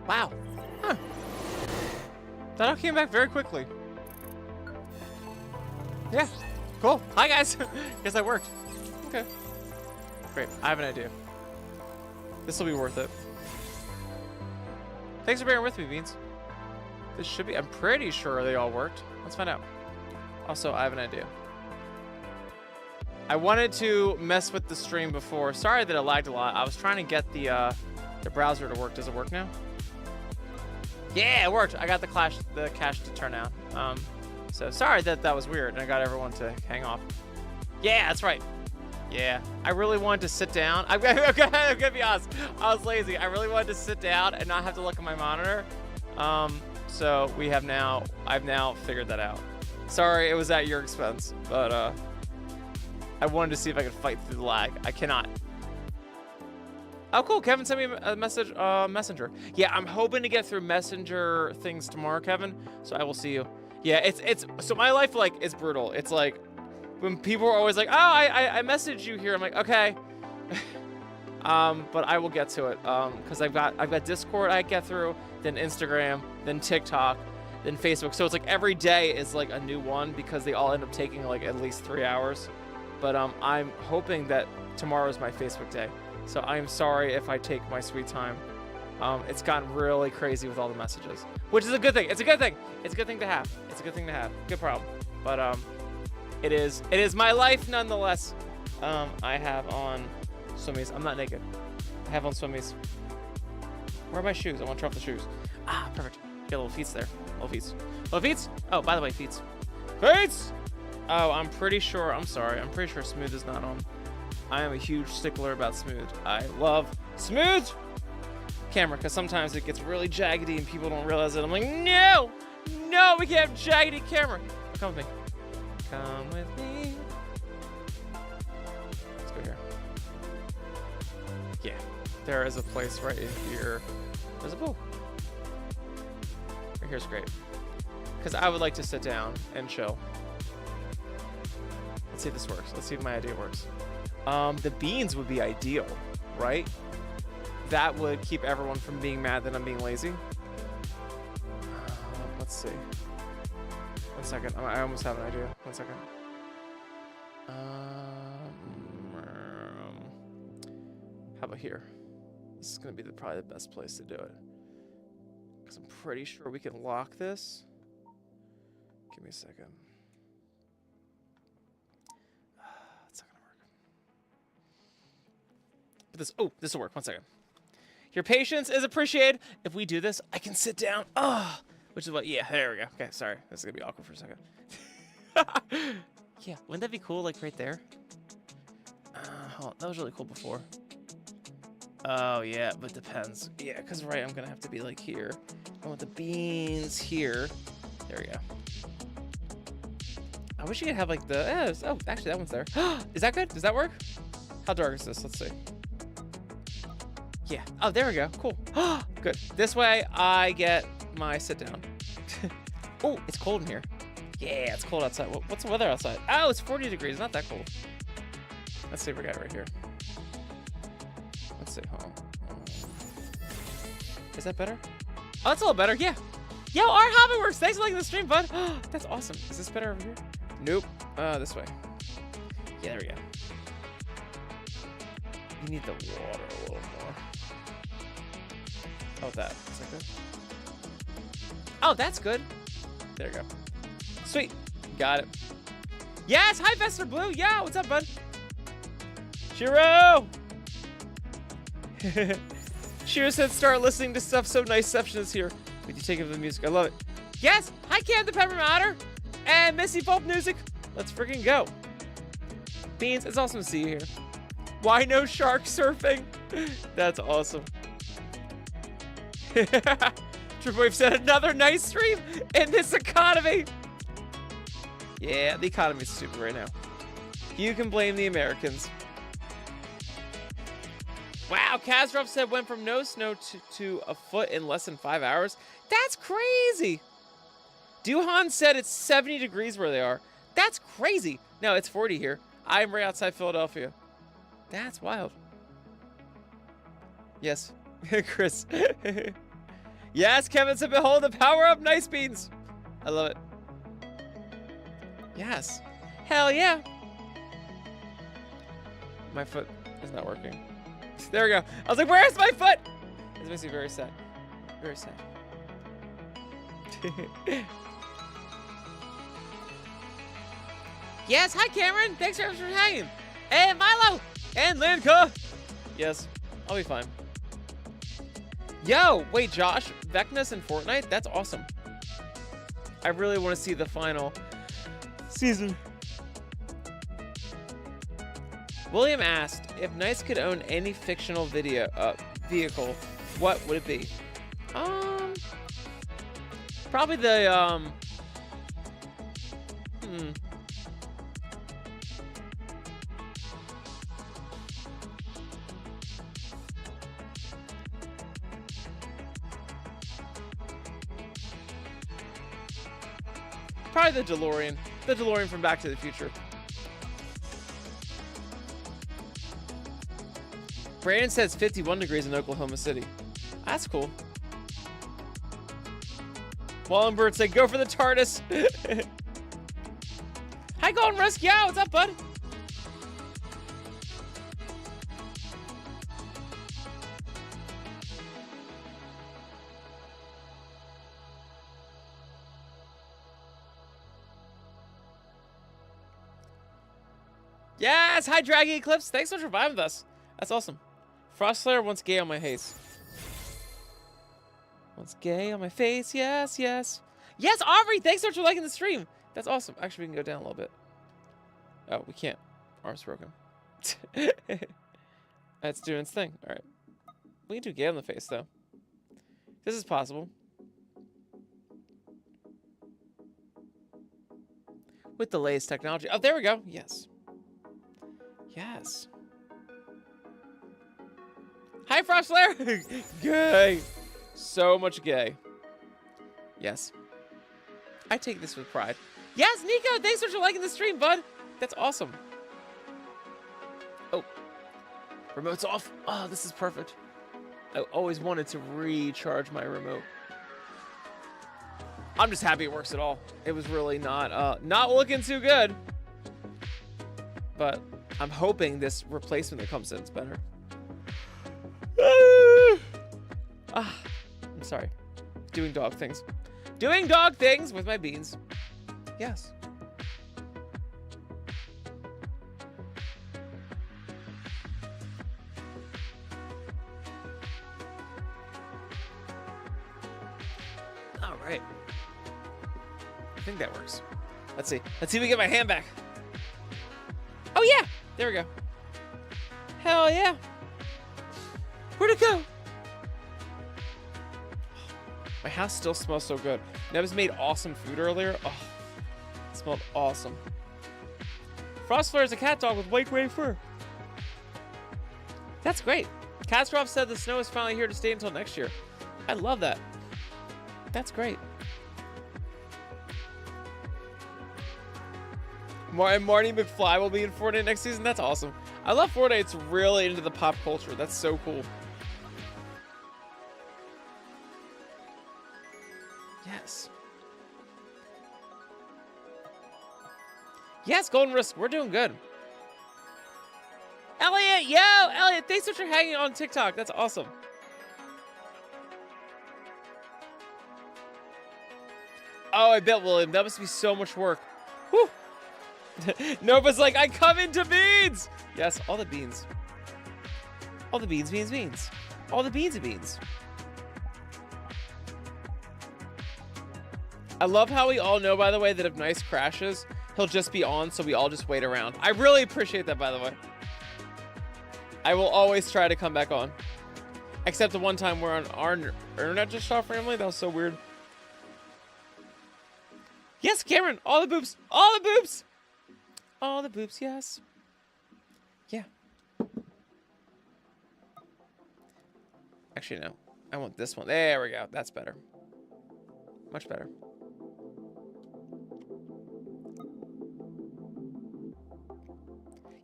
Wow. Huh. That all came back very quickly. Yeah. Cool. Hi, guys. Guess that worked. Okay. Great. I have an idea. This will be worth it. Thanks for bearing with me, Beans. This should be... I'm pretty sure they all worked. Let's find out. Also, I have an idea. I wanted to mess with the stream before. Sorry that it lagged a lot. I was trying to get the browser to work. Does it work now? Yeah, it worked. I got the cache to turn on. So sorry that was weird, and I got everyone to hang off. Yeah, that's right. Yeah, I really wanted to sit down. I'm gonna be honest. I was lazy. I really wanted to sit down and not have to look at my monitor. So I've now figured that out. Sorry, it was at your expense, but I wanted to see if I could fight through the lag. I cannot. Oh, cool. Kevin sent me a message, Messenger. Yeah, I'm hoping to get through Messenger things tomorrow, Kevin. So I will see you. Yeah, so my life, like, is brutal. It's like, when people are always like, oh, I messaged you here. I'm like, okay. But I will get to it. Cause I've got Discord I get through, then Instagram, then TikTok, then Facebook. So it's like every day is like a new one because they all end up taking like at least 3 hours. But I'm hoping that tomorrow is my Facebook day. So I'm sorry if I take my sweet time. It's gotten really crazy with all the messages, which is a good thing. It's a good thing. It's a good thing to have. It's a good thing to have. Good problem. But it is my life nonetheless. I have on swimmies. I'm not naked. I have on swimmies. Where are my shoes? I want to try off the shoes. Ah, perfect. Get little feet there. Little feet. Little feet. Oh, by the way, feet. Feet. Oh, I'm pretty sure. I'm sorry. I'm pretty sure smooth is not on. I am a huge stickler about smooth. I love smooth camera because sometimes it gets really jaggedy and people don't realize it. I'm like, no, we can't have jaggedy camera. Come with me. Come with me. Let's go here. Yeah, there is a place right in here. There's a pool. Right here's great because I would like to sit down and chill. Let's see if this works. Let's see if my idea works. The beans would be ideal, right? That would keep everyone from being mad that I'm being lazy. Let's see. 1 second. I almost have an idea. 1 second. How about here? This is going to be probably the best place to do it. Because I'm pretty sure we can lock this. Give me a second. It's not going to work. But this will work. 1 second. Your patience is appreciated. If we do this, I can sit down. Which is what, yeah, there we go. Okay, sorry. This is going to be awkward for a second. Yeah, wouldn't that be cool, like, right there? Hold on, that was really cool before. Oh, yeah, but it depends. Yeah, because, right, I'm going to have to be, like, here. I want the beans here. There we go. I wish you could have, like, the... oh, actually, that one's there. Is that good? Does that work? How dark is this? Let's see. Yeah. Oh, there we go. Cool. Good. This way, I get my sit down. Oh, it's cold in here. Yeah, it's cold outside. What's the weather outside? Oh, it's 40 degrees. Not that cold. Let's see if we got it right here. Let's see. Hold on. Is that better? Oh, that's a little better. Yeah. Yo, our hobby works. Thanks for liking the stream, bud. That's awesome. Is this better over here? Nope. This way. Yeah, there we go. You need the water a little more. Oh, is that good? Oh, that's good. There you go. Sweet. Got it. Yes! Hi, Vester Blue! Yeah, what's up, bud? Shiro! Shiro said start listening to stuff so nice. Section is here. Would you take it for the music? I love it. Yes! Hi, Cam the Peppermint Otter! And Missy Pulp Music. Let's freaking go. Beans, it's awesome to see you here. Why no shark surfing? That's awesome. Triple Wave said another nice stream in this economy. Yeah, the economy's stupid right now. You can blame the Americans. Wow, Kazdrov said went from no snow to a foot in less than 5 hours. That's crazy. Duhan said it's 70 degrees where they are. That's crazy. No, it's 40 here. I'm right outside Philadelphia. That's wild. Yes, Chris. Yes, Kevin said, behold the power of nice beans. I love it. Yes. Hell yeah. My foot is not working. There we go. I was like, where's my foot? This makes me very sad. Very sad. Yes, hi Cameron. Thanks for hanging. And Milo. And Linka. Yes, I'll be fine. Yo, wait, Josh. Vecnus in Fortnite? That's awesome. I really want to see the final season. William asked, if NIIC could own any fictional vehicle, what would it be? Probably the, probably the DeLorean. The DeLorean from Back to the Future. Brandon says 51 degrees in Oklahoma City. That's cool. Wallenbird said, go for the TARDIS. Hi, Golden Rusk. Yeah, what's up, bud? Yes, hi, Draggy Eclipse. Thanks so much for vibing with us. That's awesome. Frostslayer wants gay on my face. Wants gay on my face. Yes, yes. Yes, Aubrey, thanks so much for liking the stream. That's awesome. Actually, we can go down a little bit. Oh, we can't. Arm's broken. That's doing its thing. All right. We can do gay on the face, though. This is possible. With the latest technology. Oh, there we go. Yes. Yes. Hi, Frostlayer! Gay! So much gay. Yes. I take this with pride. Yes, Nico! Thanks for liking the stream, bud! That's awesome. Oh. Remote's off. Oh, this is perfect. I always wanted to recharge my remote. I'm just happy it works at all. It was really not looking too good. But I'm hoping this replacement that comes in is better. I'm sorry. Doing dog things. Doing dog things with my beans. Yes. All right. I think that works. Let's see. Let's see if we get my hand back. Oh, yeah. There we go. Hell yeah. Where'd it go? My house still smells so good. Nebs made awesome food earlier. Oh, it smelled awesome. Frostflare is a cat dog with white gray fur. That's great. Katsroff said the snow is finally here to stay until next year. I love that. That's great. And Marty McFly will be in Fortnite next season. That's awesome. I love Fortnite. It's really into the pop culture. That's so cool. Yes. Yes, Golden Risk. We're doing good. Elliot, yo, Elliot, thanks so much for hanging on TikTok. That's awesome. Oh, I bet, William. That must be so much work. Whew. Nova's like, I come into beans. Yes, all the beans. All the beans, beans, beans. All the beans and beans. I love how we all know, by the way, that if NIIC crashes, he'll just be on, so we all just wait around. I really appreciate that, by the way. I will always try to come back on. Except the one time where our internet just shot randomly. That was so weird. Yes, Cameron, all the boobs. All the boobs. All the boobs, yes. Yeah. Actually, no. I want this one. There we go. That's better. Much better.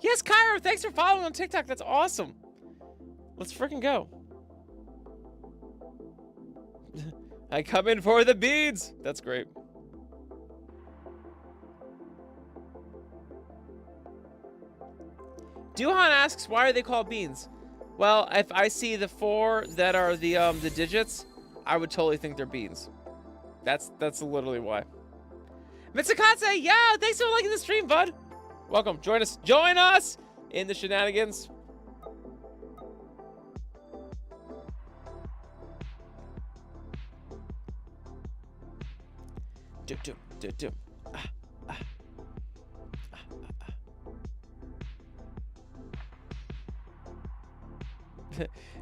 Yes, Kyra, thanks for following on TikTok. That's awesome. Let's freaking go. I come in for the beads. That's great. Duhan asks, why are they called beans? Well, if I see the 4 that are the digits, I would totally think they're beans. That's literally why. Mitsukatse, yeah, thanks for liking the stream, bud. Welcome, join us in the shenanigans.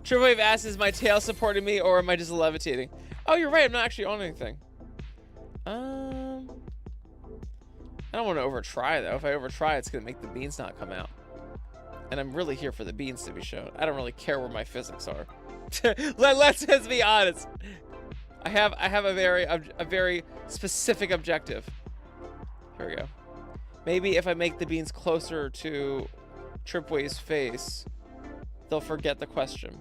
Triple Wave asks, is my tail supporting me or am I just levitating? Oh, you're right, I'm not actually on anything. I don't want to overtry though. If I overtry, it's gonna make the beans not come out. And I'm really here for the beans to be shown. I don't really care where my physics are. Let's just be honest. I have a very specific objective. Here we go. Maybe if I make the beans closer to Tripway's face, they'll forget the question.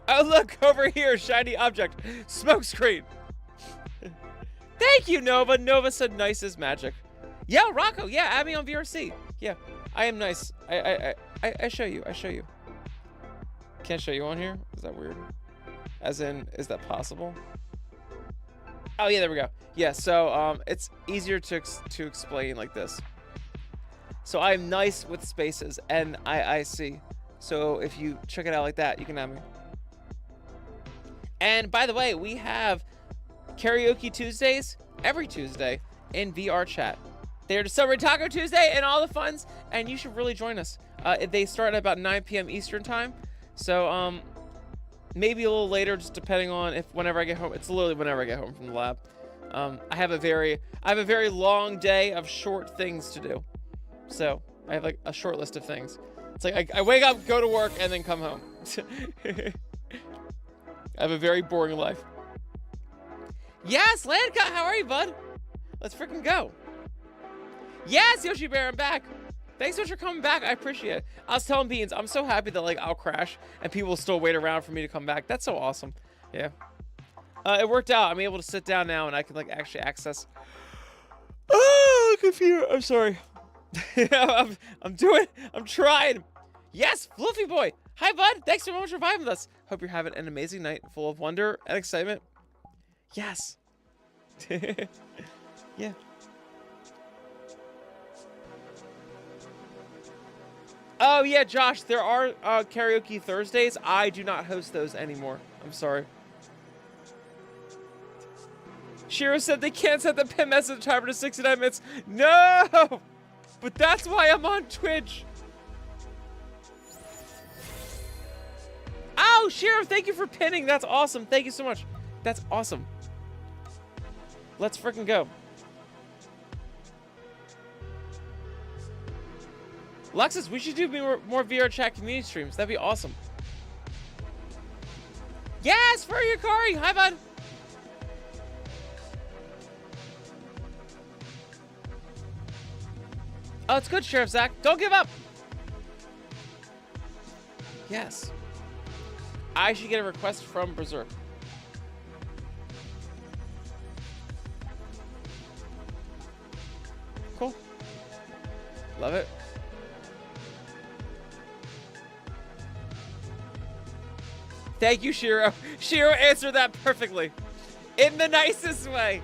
Oh, look over here, shiny object, smoke screen. Thank you, Nova. Nova said nice as magic. Yeah, Rocco. Yeah, add me on VRC. Yeah, I am nice. I show you. I show you. Can't show you on here. Is that weird? As in, is that possible? Oh yeah, there we go. Yeah, so it's easier to explain like this. So I'm nice with spaces, NIIC. So if you check it out like that, you can have me. And by the way, we have Karaoke Tuesdays every Tuesday in VR chat. They're to celebrate Taco Tuesday and all the funs, and you should really join us. They start at about 9 p.m. Eastern time, so maybe a little later, just depending on whenever I get home. It's literally whenever I get home from the lab. I have a very long day of short things to do, so I have like a short list of things. It's like I wake up, go to work, and then come home. I have a very boring life. Yes, Landcut, how are you, bud? Let's freaking go. Yes, Yoshi Bear, I'm back. Thanks so much for coming back. I appreciate it. I was telling Beans, I'm so happy that like I'll crash and people will still wait around for me to come back. That's so awesome. Yeah. It worked out. I'm able to sit down now and I can like actually access. Oh, computer. I'm sorry. I'm trying. Yes, Fluffy Boy. Hi, bud. Thanks so much for vibing with us. Hope you're having an amazing night full of wonder and excitement. Yes. Yeah. Oh, yeah, Josh, there are karaoke Thursdays. I do not host those anymore. I'm sorry. Shiro said they can't set the pin message timer to 69 minutes. No! But that's why I'm on Twitch. Oh, Shiro, thank you for pinning. That's awesome. Thank you so much. That's awesome. Let's freaking go. Lexus, we should do more VR chat community streams. That'd be awesome. Yes, for Yukari. Hi, bud. Oh, it's good, Sheriff Zach. Don't give up. Yes. I should get a request from Berserk. Cool. Love it. Thank you, Shiro. Shiro answered that perfectly. In the nicest way.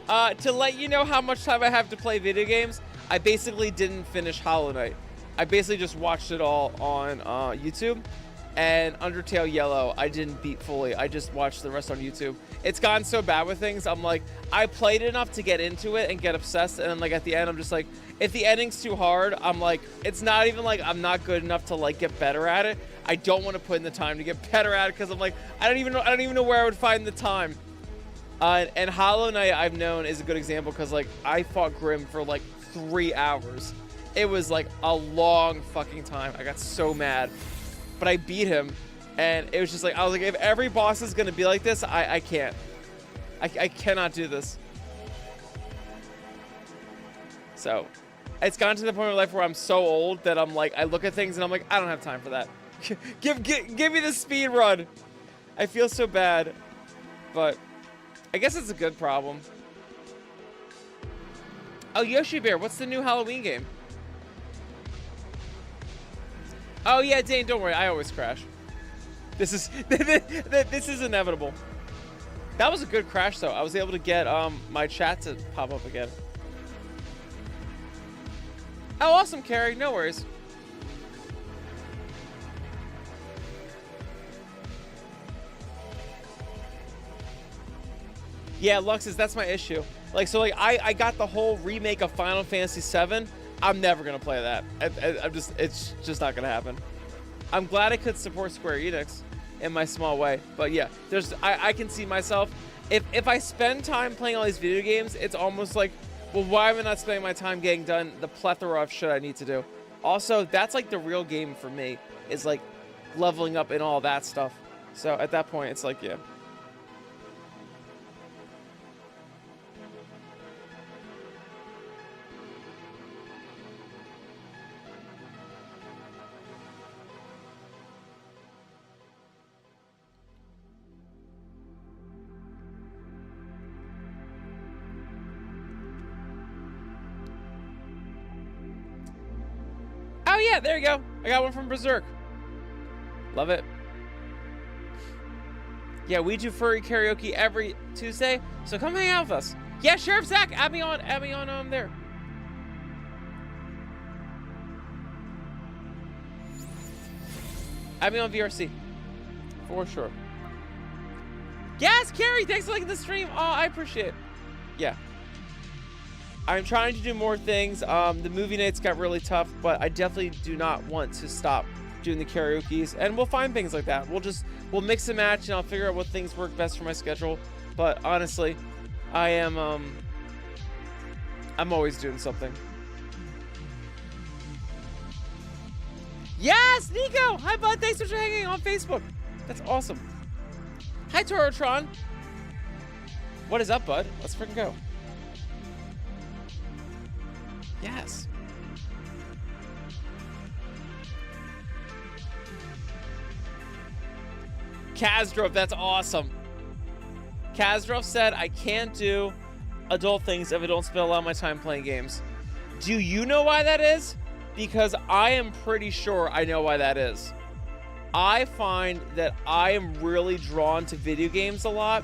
To let you know how much time I have to play video games, I basically didn't finish Hollow Knight. I basically just watched it all on YouTube. And Undertale Yellow, I didn't beat fully. I just watched the rest on YouTube. It's gotten so bad with things. I'm like, I played enough to get into it and get obsessed. And then like at the end, I'm just like, if the ending's too hard, I'm like, it's not even like I'm not good enough to like get better at it. I don't want to put in the time to get better at it because I'm like, I don't even know where I would find the time. And Hollow Knight I've known is a good example because like I fought Grim for like 3 hours. It was like a long fucking time. I got so mad. But I beat him, and it was just like, I was like, if every boss is gonna be like this, I can't. I cannot do this. So, it's gotten to the point in my life where I'm so old that I'm like, I look at things and I'm like, I don't have time for that. Give me the speed run. I feel so bad, but I guess it's a good problem. Oh, Yoshi Bear, what's the new Halloween game? Oh yeah, Dane, don't worry, I always crash. This is this is inevitable. That was a good crash though. I was able to get my chat to pop up again. Oh, awesome, Carrie. No worries. Yeah, Luxus, that's my issue. Like, so like I got the whole remake of Final Fantasy VII. I'm never gonna play that. It's just not gonna happen. I'm glad I could support Square Enix in my small way, but yeah, I can see myself if I spend time playing all these video games, it's almost like, well, why am I not spending my time getting done the plethora of shit I need to do? Also, that's like the real game for me, is like leveling up and all that stuff. So at that point, it's like, yeah. Oh yeah, there you go. I got one from Berserk. Love it. Yeah, we do furry karaoke every Tuesday, so come hang out with us. Yeah, Sheriff Zach, add me on there. Add me on VRC. For sure. Yes, Carrie, thanks for liking the stream. Oh, I appreciate it. Yeah. I'm trying to do more things. The movie nights got really tough, but I definitely do not want to stop doing the karaoke's, and we'll find things like that. We'll mix and match, and I'll figure out what things work best for my schedule. But honestly, I'm always doing something. Yes, Nico! Hi, bud. Thanks for hanging on Facebook. That's awesome. Hi, Torotron. What is up, bud? Let's freaking go. Yes. Kazdrov, that's awesome. Kazdrov said, I can't do adult things if I don't spend a lot of my time playing games. Do you know why that is? Because I am pretty sure I know why that is. I find that I am really drawn to video games a lot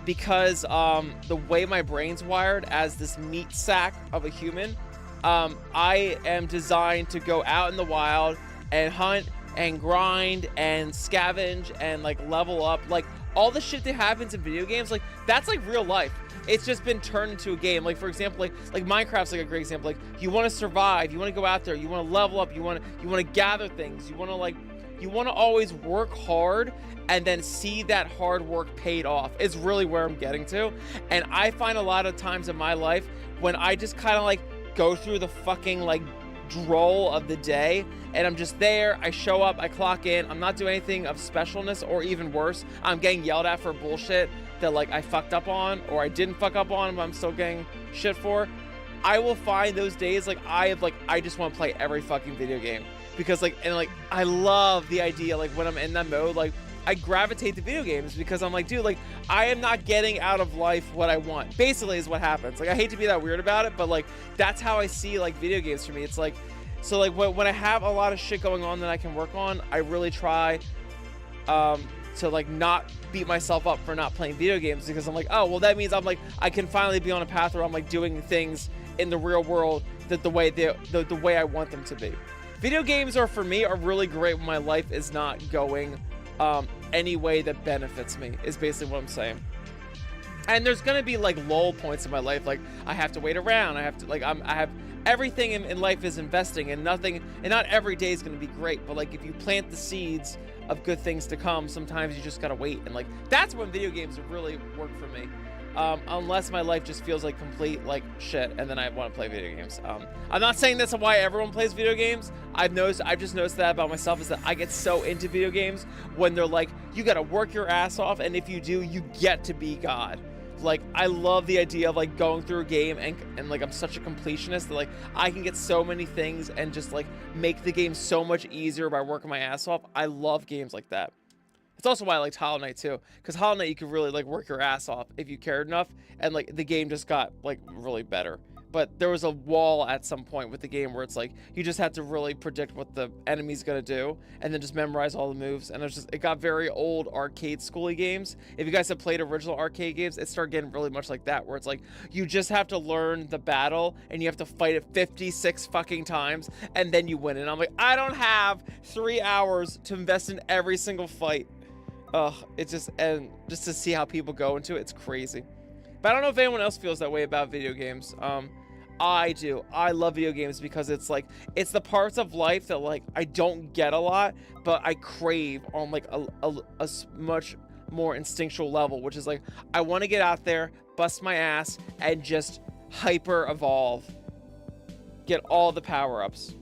because the way my brain's wired as this meat sack of a human, I am designed to go out in the wild and hunt and grind and scavenge and like level up. Like all the shit that happens in video games, like that's like real life. It's just been turned into a game. Like for example, like Minecraft's like a great example. Like you want to survive, you want to go out there, you want to level up, you want to gather things, you want to always work hard and then see that hard work paid off. Is really where I'm getting to. And I find a lot of times in my life when I just kind of like go through the fucking like droll of the day and I'm just there, I show up, I clock in, I'm not doing anything of specialness, or even worse, I'm getting yelled at for bullshit that like I fucked up on or I didn't fuck up on but I'm still getting shit for. I will find those days like I just want to play every fucking video game because like, and like I love the idea like when I'm in that mode, like I gravitate to video games because I'm like, dude, like I am not getting out of life what I want, basically is what happens. Like I hate to be that weird about it, but like that's how I see like video games for me. It's like, so like when I have a lot of shit going on that I can work on, I really try to like not beat myself up for not playing video games because I'm like, oh well, that means I'm like I can finally be on a path where I'm like doing things in the real world that the way I want them to be. Video games are for me are really great when my life is not going any way that benefits me, is basically what I'm saying. And there's gonna be like lull points in my life, like I have to wait around, I have to like I have everything in life is investing, and nothing, and not every day is gonna be great, but like if you plant the seeds of good things to come, sometimes you just gotta wait, and like that's when video games really work for me. Unless my life just feels like complete like shit and then I want to play video games. I'm not saying that's why everyone plays video games. I've just noticed that about myself, is that I get so into video games when they're like, you gotta work your ass off, and if you do, you get to be God. Like, I love the idea of like going through a game and like I'm such a completionist that like I can get so many things and just like make the game so much easier by working my ass off. I love games like that. It's also why I liked Hollow Knight too, because Hollow Knight you could really like work your ass off if you cared enough, and like the game just got like really better. But there was a wall at some point with the game where it's like you just had to really predict what the enemy's gonna do and then just memorize all the moves, and it got very old arcade schooly games. If you guys have played original arcade games, it started getting really much like that, where it's like you just have to learn the battle and you have to fight it 56 fucking times and then you win. And I'm like, I don't have 3 hours to invest in every single fight. Ugh, it's just, and just to see how people go into it, it's crazy. But I don't know if anyone else feels that way about video games. I do. I love video games because it's like, it's the parts of life that like I don't get a lot, but I crave on like a much more instinctual level, which is like, I want to get out there, bust my ass, and just hyper evolve. Get all the power-ups.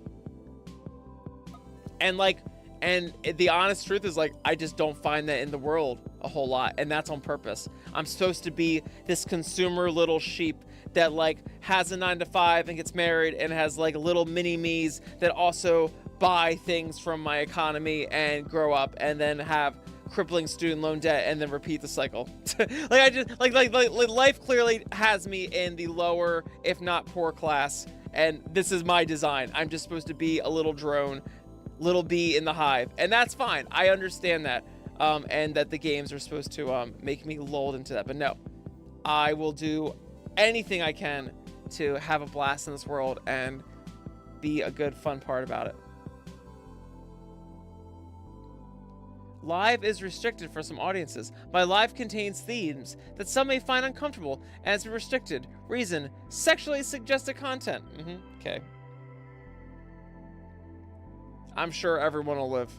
And like, and the honest truth is like, I just don't find that in the world a whole lot, and that's on purpose. I'm supposed to be this consumer little sheep that like has a 9-to-5 and gets married and has like little mini me's that also buy things from my economy and grow up and then have crippling student loan debt and then repeat the cycle. Like I just like life clearly has me in the lower, if not poor class, and this is my design. I'm just supposed to be a little drone, little bee in the hive, and that's fine. I understand that, and that the games are supposed to make me lulled into that, but no, I will do anything I can to have a blast in this world and be a good fun part about it. Live is restricted for some audiences. My live contains themes that some may find uncomfortable and has been restricted. Reason: sexually suggested content. Okay. I'm sure everyone will live.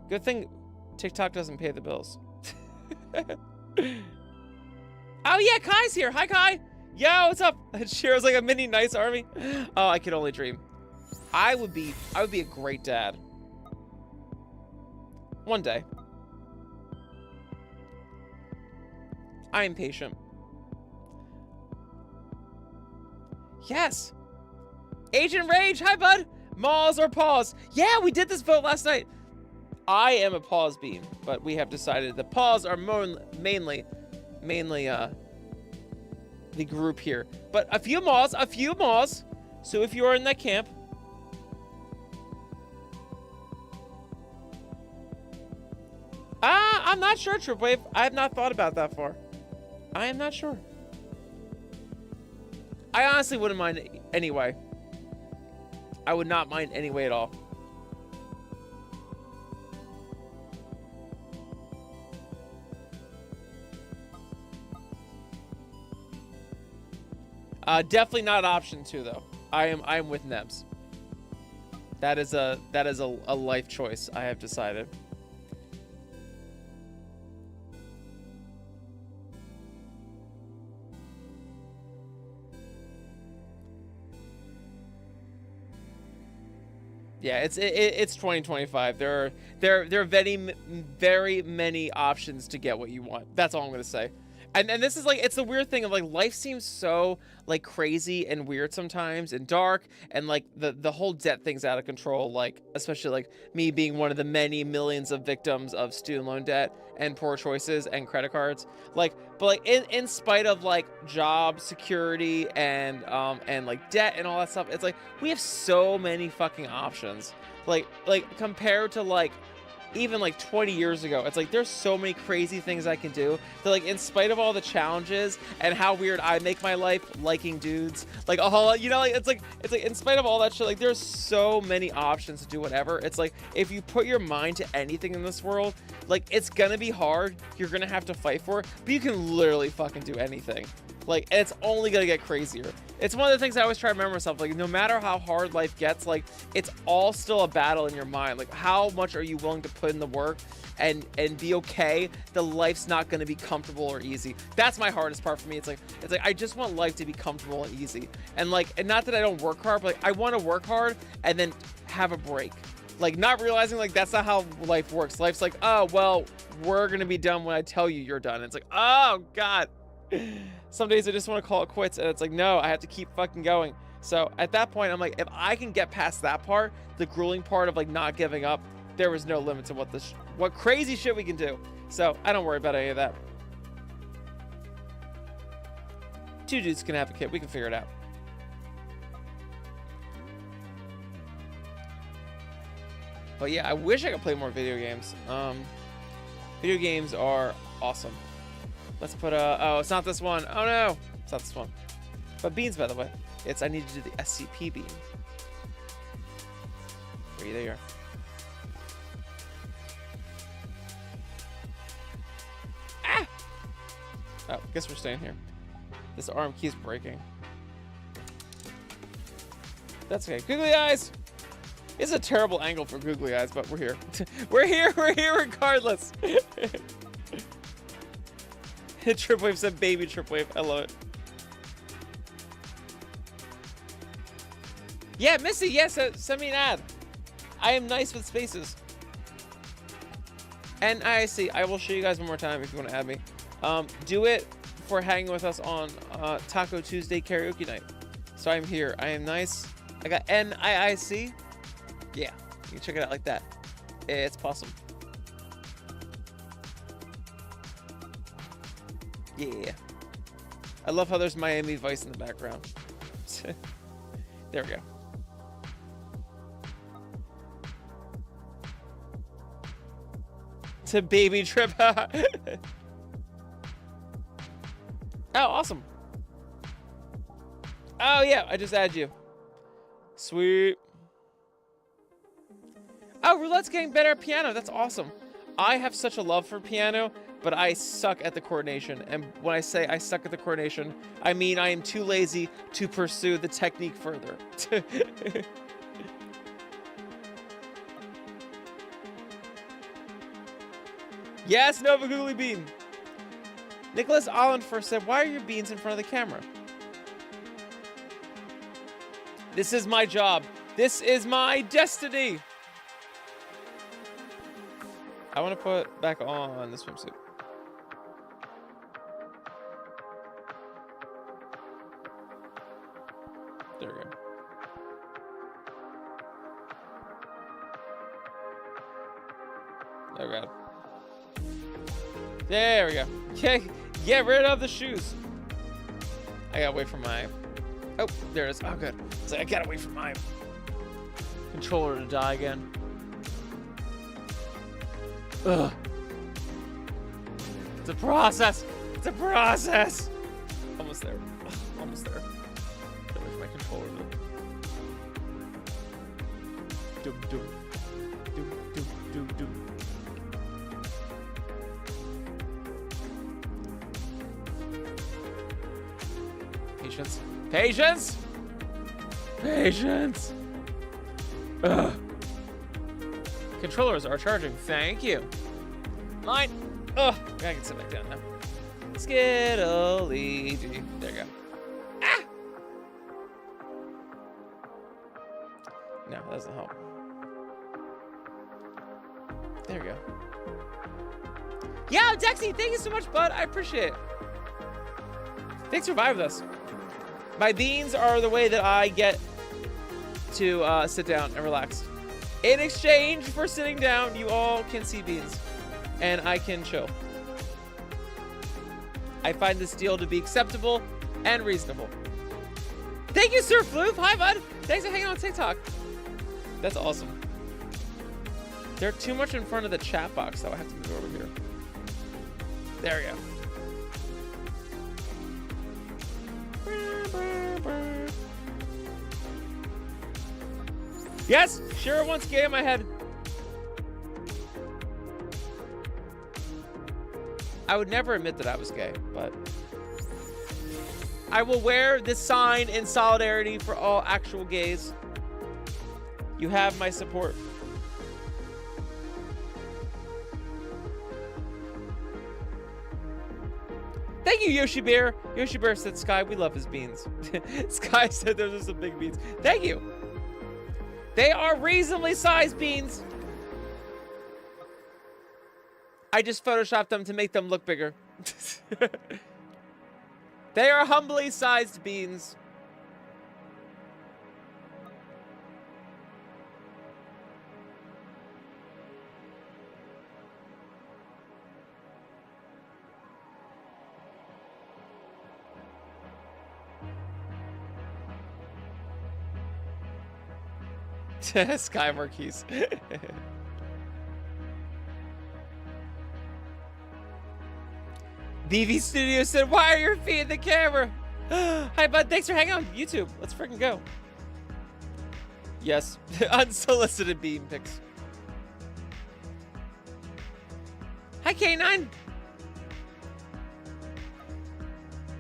Good thing TikTok doesn't pay the bills. Oh yeah, Kai's here. Hi, Kai. Yo, what's up? Shira's like a mini nice army. Oh, I can only dream. I would be a great dad. One day. I am patient. Yes. Agent Rage, hi bud. Maws or paws? Yeah, we did this vote last night. I am a pause beam, but we have decided the paws are mainly the group here. But a few maws. So if you are in that camp, I'm not sure, Tripwave. I have not thought about that far. I am not sure. I honestly wouldn't mind anyway. I would not mind anyway at all. Definitely not option 2 though. I am with Nebs. That is a life choice I have decided. Yeah, it's 2025. There are very many options to get what you want. That's all I'm gonna say. And this is like, it's the weird thing of like, life seems so like crazy and weird sometimes and dark, and like the whole debt thing's out of control, like especially like me being one of the many millions of victims of student loan debt and poor choices and credit cards. Like, but like in spite of like job security and like debt and all that stuff, it's like we have so many fucking options. Like compared to like even like 20 years ago, it's like there's so many crazy things I can do that, like, in spite of all the challenges and how weird I make my life liking dudes, like a whole, you know, like it's like in spite of all that shit, like there's so many options to do whatever. It's like if you put your mind to anything in this world, like it's gonna be hard, you're gonna have to fight for it, but you can literally fucking do anything. Like, and it's only gonna get crazier. It's one of the things I always try to remember myself, like, no matter how hard life gets, like, it's all still a battle in your mind. Like, how much are you willing to put in the work and be okay that life's not gonna be comfortable or easy? That's my hardest part for me. It's like I just want life to be comfortable and easy. And like, and not that I don't work hard, but like, I wanna work hard and then have a break. Like, not realizing, like, that's not how life works. Life's like, oh, well, we're gonna be done when I tell you you're done. It's like, oh, God. Some days I just want to call it quits, and it's like, no, I have to keep fucking going. So at that point, I'm like, if I can get past that part, the grueling part of, like, not giving up, there was no limit to what crazy shit we can do. So I don't worry about any of that. 2 dudes can have a kid. We can figure it out. But yeah, I wish I could play more video games. Video games are awesome. Let's put oh, it's not this one. Oh no, it's not this one. But beans, by the way. I need to do the SCP bean. There you are. Ah! Oh, guess we're staying here. This arm keeps breaking. That's okay. Googly eyes! It's a terrible angle for googly eyes, but we're here. We're here regardless. Tripwave said baby Tripwave. I love it. Yeah, Missy, yes, send me an ad. I am nice with spaces. NIIC, I will show you guys one more time if you want to add me. Do it for hanging with us on Taco Tuesday karaoke night. So I'm here. I am nice. I got NIIC. Yeah, you can check it out like that. It's awesome. Yeah. I love how there's Miami Vice in the background. There we go. To baby trip. Oh, awesome. Oh, yeah, I just added you. Sweet. Oh, roulette's getting better at piano. That's awesome. I have such a love for piano, but I suck at the coordination. And when I say I suck at the coordination, I mean I am too lazy to pursue the technique further. Yes, Nova Googly Bean. Nicholas Allenford said, why are your beans in front of the camera? This is my job. This is my destiny. I want to put back on the swimsuit. There we go. Oh god. There we go. Get rid of the shoes. I gotta wait for my... Oh, there it is. Oh, good. It's like, I gotta wait for my controller to die again. Ugh. It's a process. It's a process. Almost there. Almost there. Gotta wait for my controller to... Doom, doom. Doom, doom, doom, doom. Patience. Patience! Patience! Ugh. Controllers are charging. Thank you. Mine. Ugh. I can sit back down now. Skiddly. There you go. Ah! No, that doesn't help. There we go. Yeah, Dexy, thank you so much, bud. I appreciate it. Thanks for vibing with us. My beans are the way that I get to sit down and relax. In exchange for sitting down, you all can see beans. And I can chill. I find this deal to be acceptable and reasonable. Thank you, Sir Floof. Hi, bud. Thanks for hanging on TikTok. That's awesome. They're too much in front of the chat box, though. I have to move over here. There we go. Yes, Shira wants gay in my head. I would never admit that I was gay, but I will wear this sign in solidarity for all actual gays. You have my support. Thank you, Yoshi Bear. Yoshi Bear said, Sky, we love his beans. Sky said those are some big beans. Thank you. They are reasonably sized beans. I just photoshopped them to make them look bigger. They are humbly sized beans. Sky Marquise. BV Studio said, why are your feet in the camera? Hi, bud. Thanks for hanging out on YouTube. Let's freaking go. Yes. Unsolicited beam pics. Hi, K9.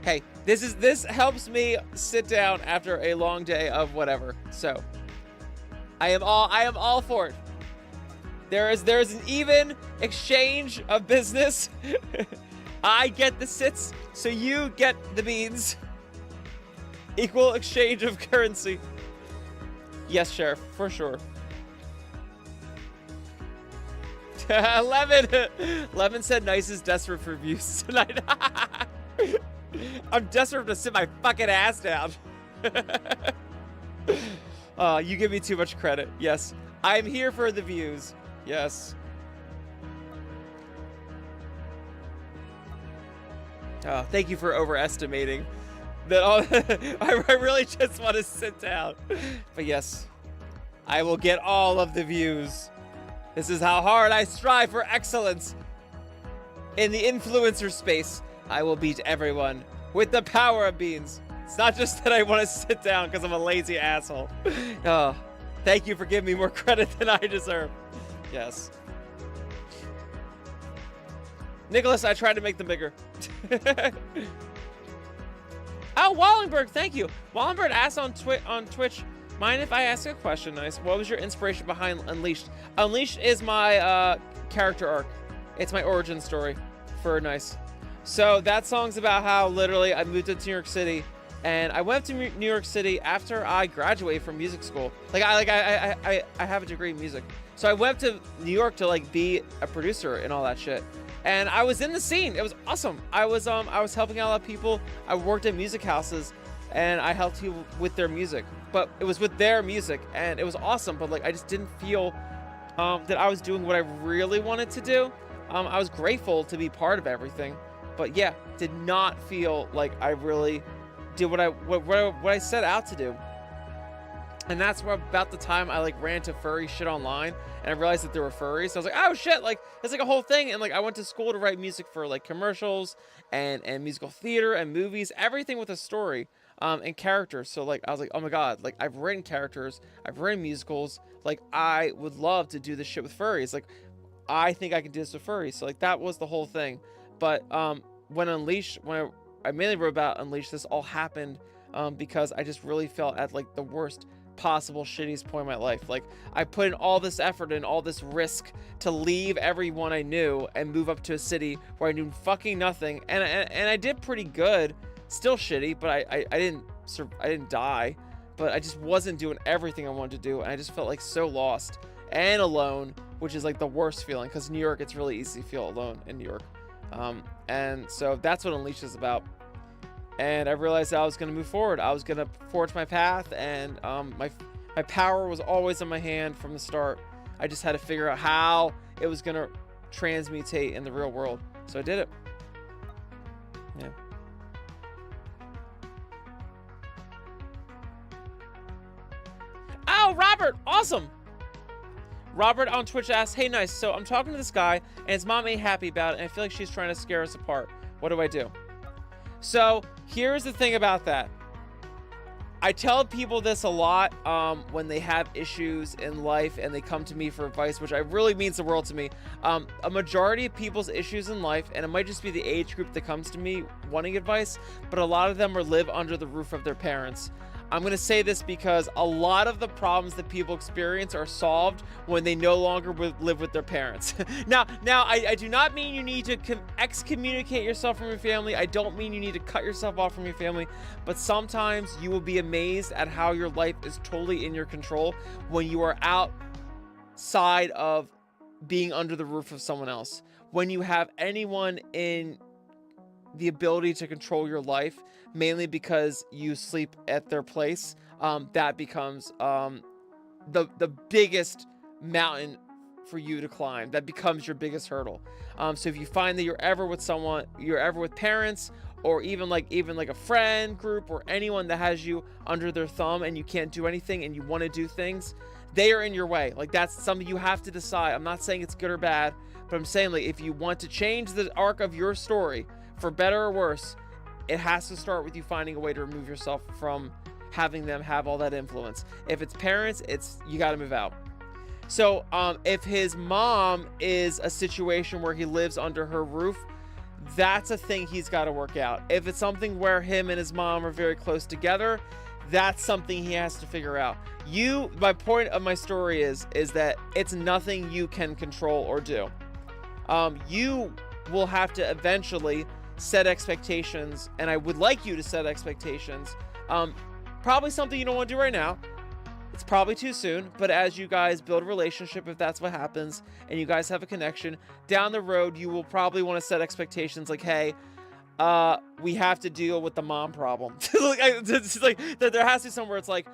Hey, this helps me sit down after a long day of whatever. So, I am all for it. There is an even exchange of business. I get the sits, so you get the beans. Equal exchange of currency. Yes, Sheriff, for sure. Lemon said Nice is desperate for views tonight. I'm desperate to sit my fucking ass down. You give me too much credit. Yes, I'm here for the views. Yes. Thank you for overestimating that. I really just want to sit down. But yes, I will get all of the views. This is how hard I strive for excellence. In the influencer space, I will beat everyone with the power of beans. It's not just that I want to sit down because I'm a lazy asshole. Thank you for giving me more credit than I deserve. Yes. Nicholas, I tried to make them bigger. Oh, Wallenberg, thank you. Wallenberg asked on Twitch, mind if I ask a question? Nice. What was your inspiration behind Unleashed? Unleashed is my character arc. It's my origin story for Nice. So that song's about how literally I moved up to New York City, and I went to New York City after I graduated from music school. I have a degree in music. So I went to New York to like be a producer and all that shit. And I was in the scene. It was awesome. I was helping out a lot of people. I worked at music houses, and I helped people with their music. But it was with their music, and it was awesome. But like, I just didn't feel that I was doing what I really wanted to do. I was grateful to be part of everything, but yeah, did not feel like I really did what I set out to do. And that's where about the time I like ran to furry shit online, and I realized that there were furries. So I was like, oh shit, like it's like a whole thing. And like I went to school to write music for like commercials and musical theater and movies, everything with a story and characters. So like I was like, oh my god, like I've written characters, I've written musicals, like I would love to do this shit with furries. Like I think I can do this with furries. So like that was the whole thing. But when I mainly wrote about Unleashed, this all happened because I just really felt at like the worst possible shittiest point in my life. Like I put in all this effort and all this risk to leave everyone I knew and move up to a city where I knew fucking nothing, and I did pretty good. Still shitty, but I didn't die, but I just wasn't doing everything I wanted to do, and I just felt like so lost and alone, which is like the worst feeling, because New York, it's really easy to feel alone in New York. And so that's what Unleashed is about. And I realized that I was going to move forward. I was going to forge my path, and my power was always in my hand from the start. I just had to figure out how it was going to transmutate in the real world. So I did it. Yeah. Oh, Robert! Awesome! Robert on Twitch asks, hey, Nice. So I'm talking to this guy, and his mom ain't happy about it, and I feel like she's trying to scare us apart. What do I do? So here's the thing about that. I tell people this a lot when they have issues in life and they come to me for advice, which really means the world to me. A majority of people's issues in life, and it might just be the age group that comes to me wanting advice, but a lot of them live under the roof of their parents. I'm going to say this because a lot of the problems that people experience are solved when they no longer live with their parents. Now, I do not mean you need to excommunicate yourself from your family. I don't mean you need to cut yourself off from your family, but sometimes you will be amazed at how your life is totally in your control when you are outside of being under the roof of someone else. When you have anyone in the ability to control your life, mainly because you sleep at their place, that becomes the biggest mountain for you to climb. That becomes your biggest hurdle. So if you find that you're ever with parents, or even like a friend group, or anyone that has you under their thumb and you can't do anything and you want to do things, they are in your way. Like, that's something you have to decide. I'm not saying it's good or bad, but I'm saying, like, if you want to change the arc of your story for better or worse, it has to start with you finding a way to remove yourself from having them have all that influence. If it's parents, you got to move out. So if his mom is a situation where he lives under her roof, that's a thing he's got to work out. If it's something where him and his mom are very close together, that's something he has to figure out. My point of my story is that it's nothing you can control or do. You will have to eventually set expectations, and I would like you to set expectations. Probably something you don't want to do right now. It's probably too soon, but as you guys build a relationship, if that's what happens, and you guys have a connection, down the road, you will probably want to set expectations like, hey, we have to deal with the mom problem. It's like there has to be somewhere it's like,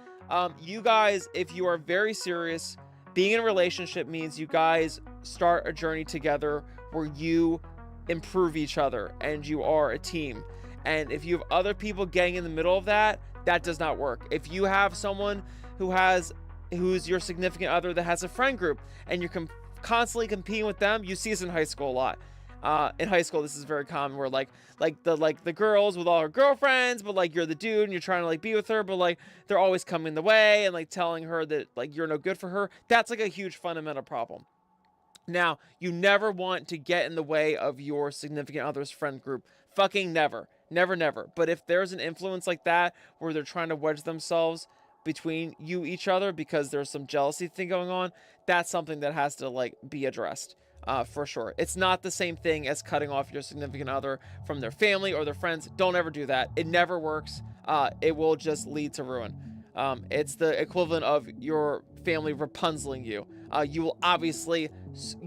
you guys, if you are very serious, being in a relationship means you guys start a journey together where you improve each other and you are a team. And if you have other people getting in the middle of that, that does not work. If you have someone who's your significant other that has a friend group and you're constantly competing with them, you see this in high school a lot. In high school, this is very common, where like the girls with all her girlfriends, but like you're the dude and you're trying to like be with her, but like they're always coming in the way and like telling her that like you're no good for her. That's like a huge fundamental problem. Now, you never want to get in the way of your significant other's friend group. Fucking never. Never, never. But if there's an influence like that where they're trying to wedge themselves between each other because there's some jealousy thing going on, that's something that has to like be addressed. For sure. It's not the same thing as cutting off your significant other from their family or their friends. Don't ever do that. It never works. It will just lead to ruin. It's the equivalent of your family Rapunzeling you. You will obviously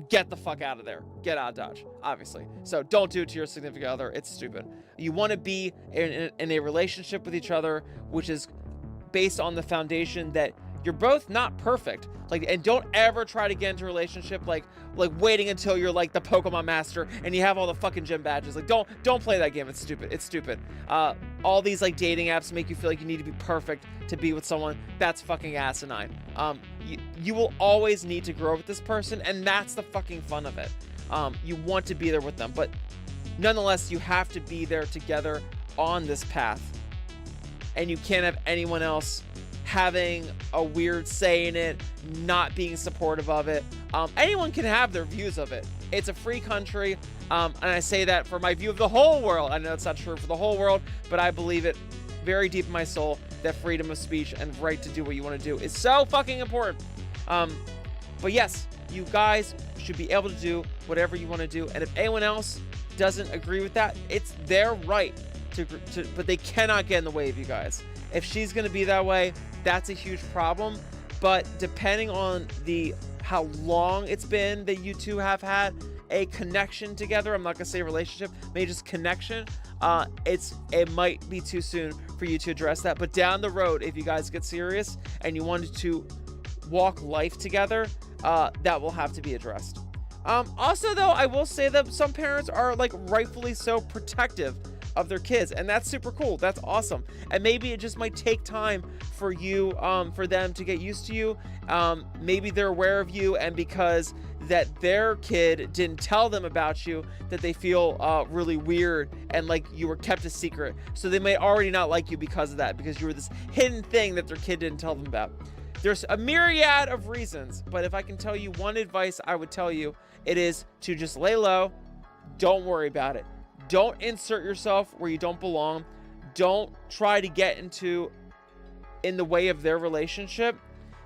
get the fuck out of there. Get out of Dodge, obviously. So don't do it to your significant other. It's stupid. You want to be in a relationship with each other, which is based on the foundation that you're both not perfect. Like, and don't ever try to get into a relationship like waiting until you're like the Pokemon master and you have all the fucking gym badges. Like, don't play that game. It's stupid. It's stupid. All these like dating apps make you feel like you need to be perfect to be with someone. That's fucking asinine. You will always need to grow with this person, and that's the fucking fun of it. You want to be there with them, but nonetheless, you have to be there together on this path, and you can't have anyone else having a weird say in it, not being supportive of it. Anyone can have their views of it. It's a free country, and I say that for my view of the whole world. I know it's not true for the whole world, but I believe it very deep in my soul that freedom of speech and right to do what you want to do is so fucking important. But yes, you guys should be able to do whatever you want to do, and if anyone else doesn't agree with that, it's their right to but they cannot get in the way of you guys. If she's going to be that way, that's a huge problem. But depending on how long it's been that you two have had a connection together, I'm not going to say relationship, maybe just connection, it might be too soon for you to address that. But down the road, if you guys get serious and you wanted to walk life together, that will have to be addressed. Also, though, I will say that some parents are like rightfully so protective of their kids, and that's super cool. That's awesome. And maybe it just might take time for you, for them to get used to you. Maybe they're aware of you, and because that their kid didn't tell them about you, that they feel really weird and like you were kept a secret. So they may already not like you because of that, because you were this hidden thing that their kid didn't tell them about. There's a myriad of reasons, but if I can tell you one advice I would tell you, it is to just lay low. Don't worry about it. Don't insert yourself where you don't belong. Don't try to get into in the way of their relationship,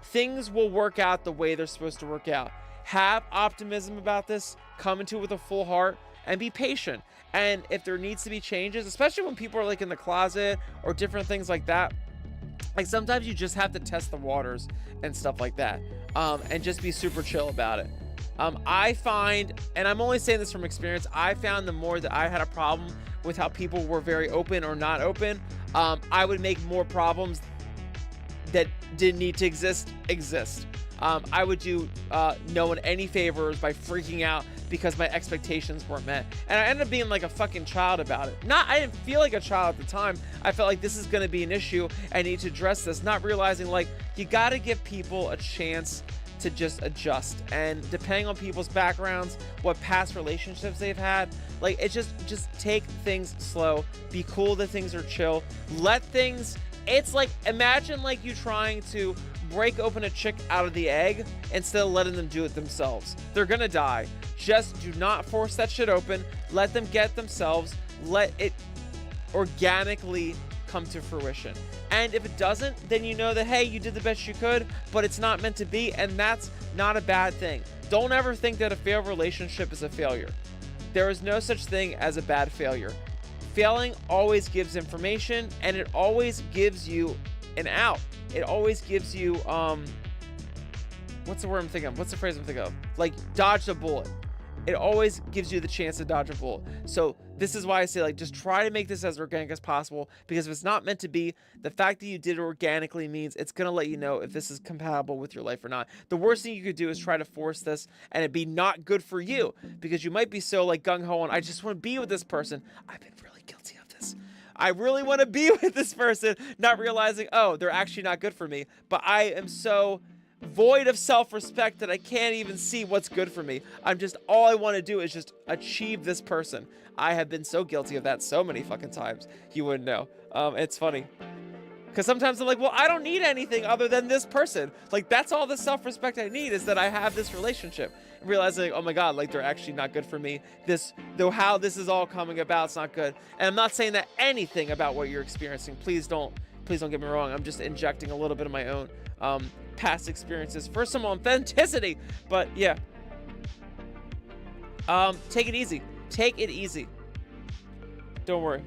things will work out the way they're supposed to work out. Have optimism about this, come into it with a full heart, and be patient. And if there needs to be changes, especially when people are like in the closet or different things like that, like sometimes you just have to test the waters and stuff like that, and just be super chill about it. I find, and I'm only saying this from experience, I found the more that I had a problem with how people were very open or not open, I would make more problems that didn't need to exist. I would do no one any favors by freaking out because my expectations weren't met, and I ended up being like a fucking child about it. I didn't feel like a child at the time. I felt like this is going to be an issue. I need to address this, not realizing like you got to give people a chance to just adjust, and depending on people's backgrounds, what past relationships they've had, like it just take things slow, be cool that things are chill, let things, it's like, imagine like you trying to break open a chick out of the egg instead of letting them do it themselves. They're gonna die. Just do not force that shit open. Let them get themselves. Let it organically come to fruition. And if it doesn't, then you know that, hey, you did the best you could, but it's not meant to be, and that's not a bad thing. Don't ever think that a failed relationship is a failure. There is no such thing as a bad failure. Failing always gives information, and it always gives you an out. It always gives you, what's the word I'm thinking of? What's the phrase I'm thinking of? Like, dodge a bullet. It always gives you the chance to dodge a bullet. So this is why I say, like, just try to make this as organic as possible, because if it's not meant to be, the fact that you did it organically means it's going to let you know if this is compatible with your life or not. The worst thing you could do is try to force this and it be not good for you, because you might be so like gung-ho on, I just want to be with this person. I've been really guilty of this. I really want to be with this person, not realizing, oh, they're actually not good for me. But I am so void of self-respect that I can't even see what's good for me. All I want to do is just achieve this person. I have been so guilty of that so many fucking times. You wouldn't know. It's funny. Because sometimes I'm like, well, I don't need anything other than this person. Like, that's all the self-respect I need, is that I have this relationship. And realizing, oh my God, like, they're actually not good for me. Though how this is all coming about, it's not good. And I'm not saying that anything about what you're experiencing. Please don't get me wrong. I'm just injecting a little bit of my own past experiences for some authenticity. But yeah, take it easy. Take it easy. Don't worry.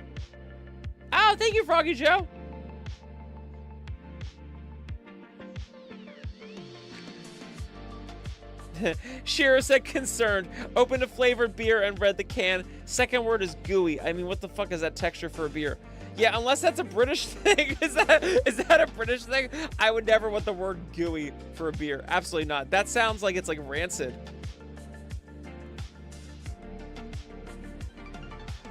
Oh, thank you, Froggy Joe. Shira said concerned. Opened a flavored beer and read the can. Second word is gooey. I mean, what the fuck is that texture for a beer? Yeah, unless that's a British thing. Is that a British thing? I would never want the word gooey for a beer. Absolutely not. That sounds like it's like rancid.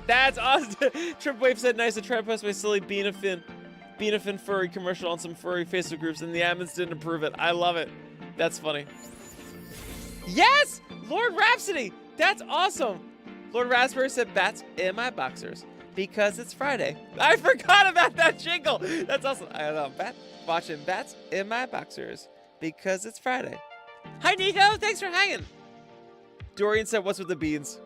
That's awesome. Trip Wave said, nice to try to post my silly Beanafin furry commercial on some furry Facebook groups, and the admins didn't approve it. I love it. That's funny. Yes! Lord Rhapsody! That's awesome! Lord Raspberry said, bats in my boxers because it's Friday. I forgot about that jingle! That's awesome. I don't know. Watching bats in my boxers because it's Friday. Hi, Nico! Thanks for hanging! Dorian said, what's with the beans?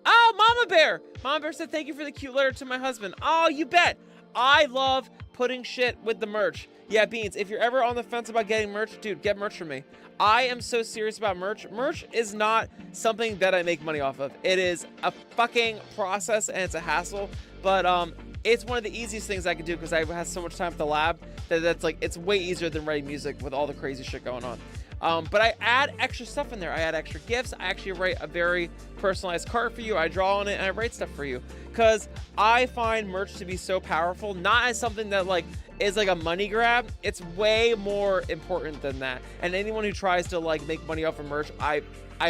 Oh, Mama Bear! Mama Bear said, thank you for the cute letter to my husband. Oh, you bet! I love putting shit with the merch. Yeah, Beans, if you're ever on the fence about getting merch, dude, get merch from me. I am so serious about merch. Merch is not something that I make money off of. It is a fucking process and it's a hassle, but it's one of the easiest things I can do because I have so much time at the lab that's like, it's way easier than writing music with all the crazy shit going on. But I add extra stuff in there. I add extra gifts. I actually write a very personalized card for you. I draw on it and I write stuff for you because I find merch to be so powerful, not as something that like is like a money grab. It's way more important than that. And anyone who tries to like make money off of merch, I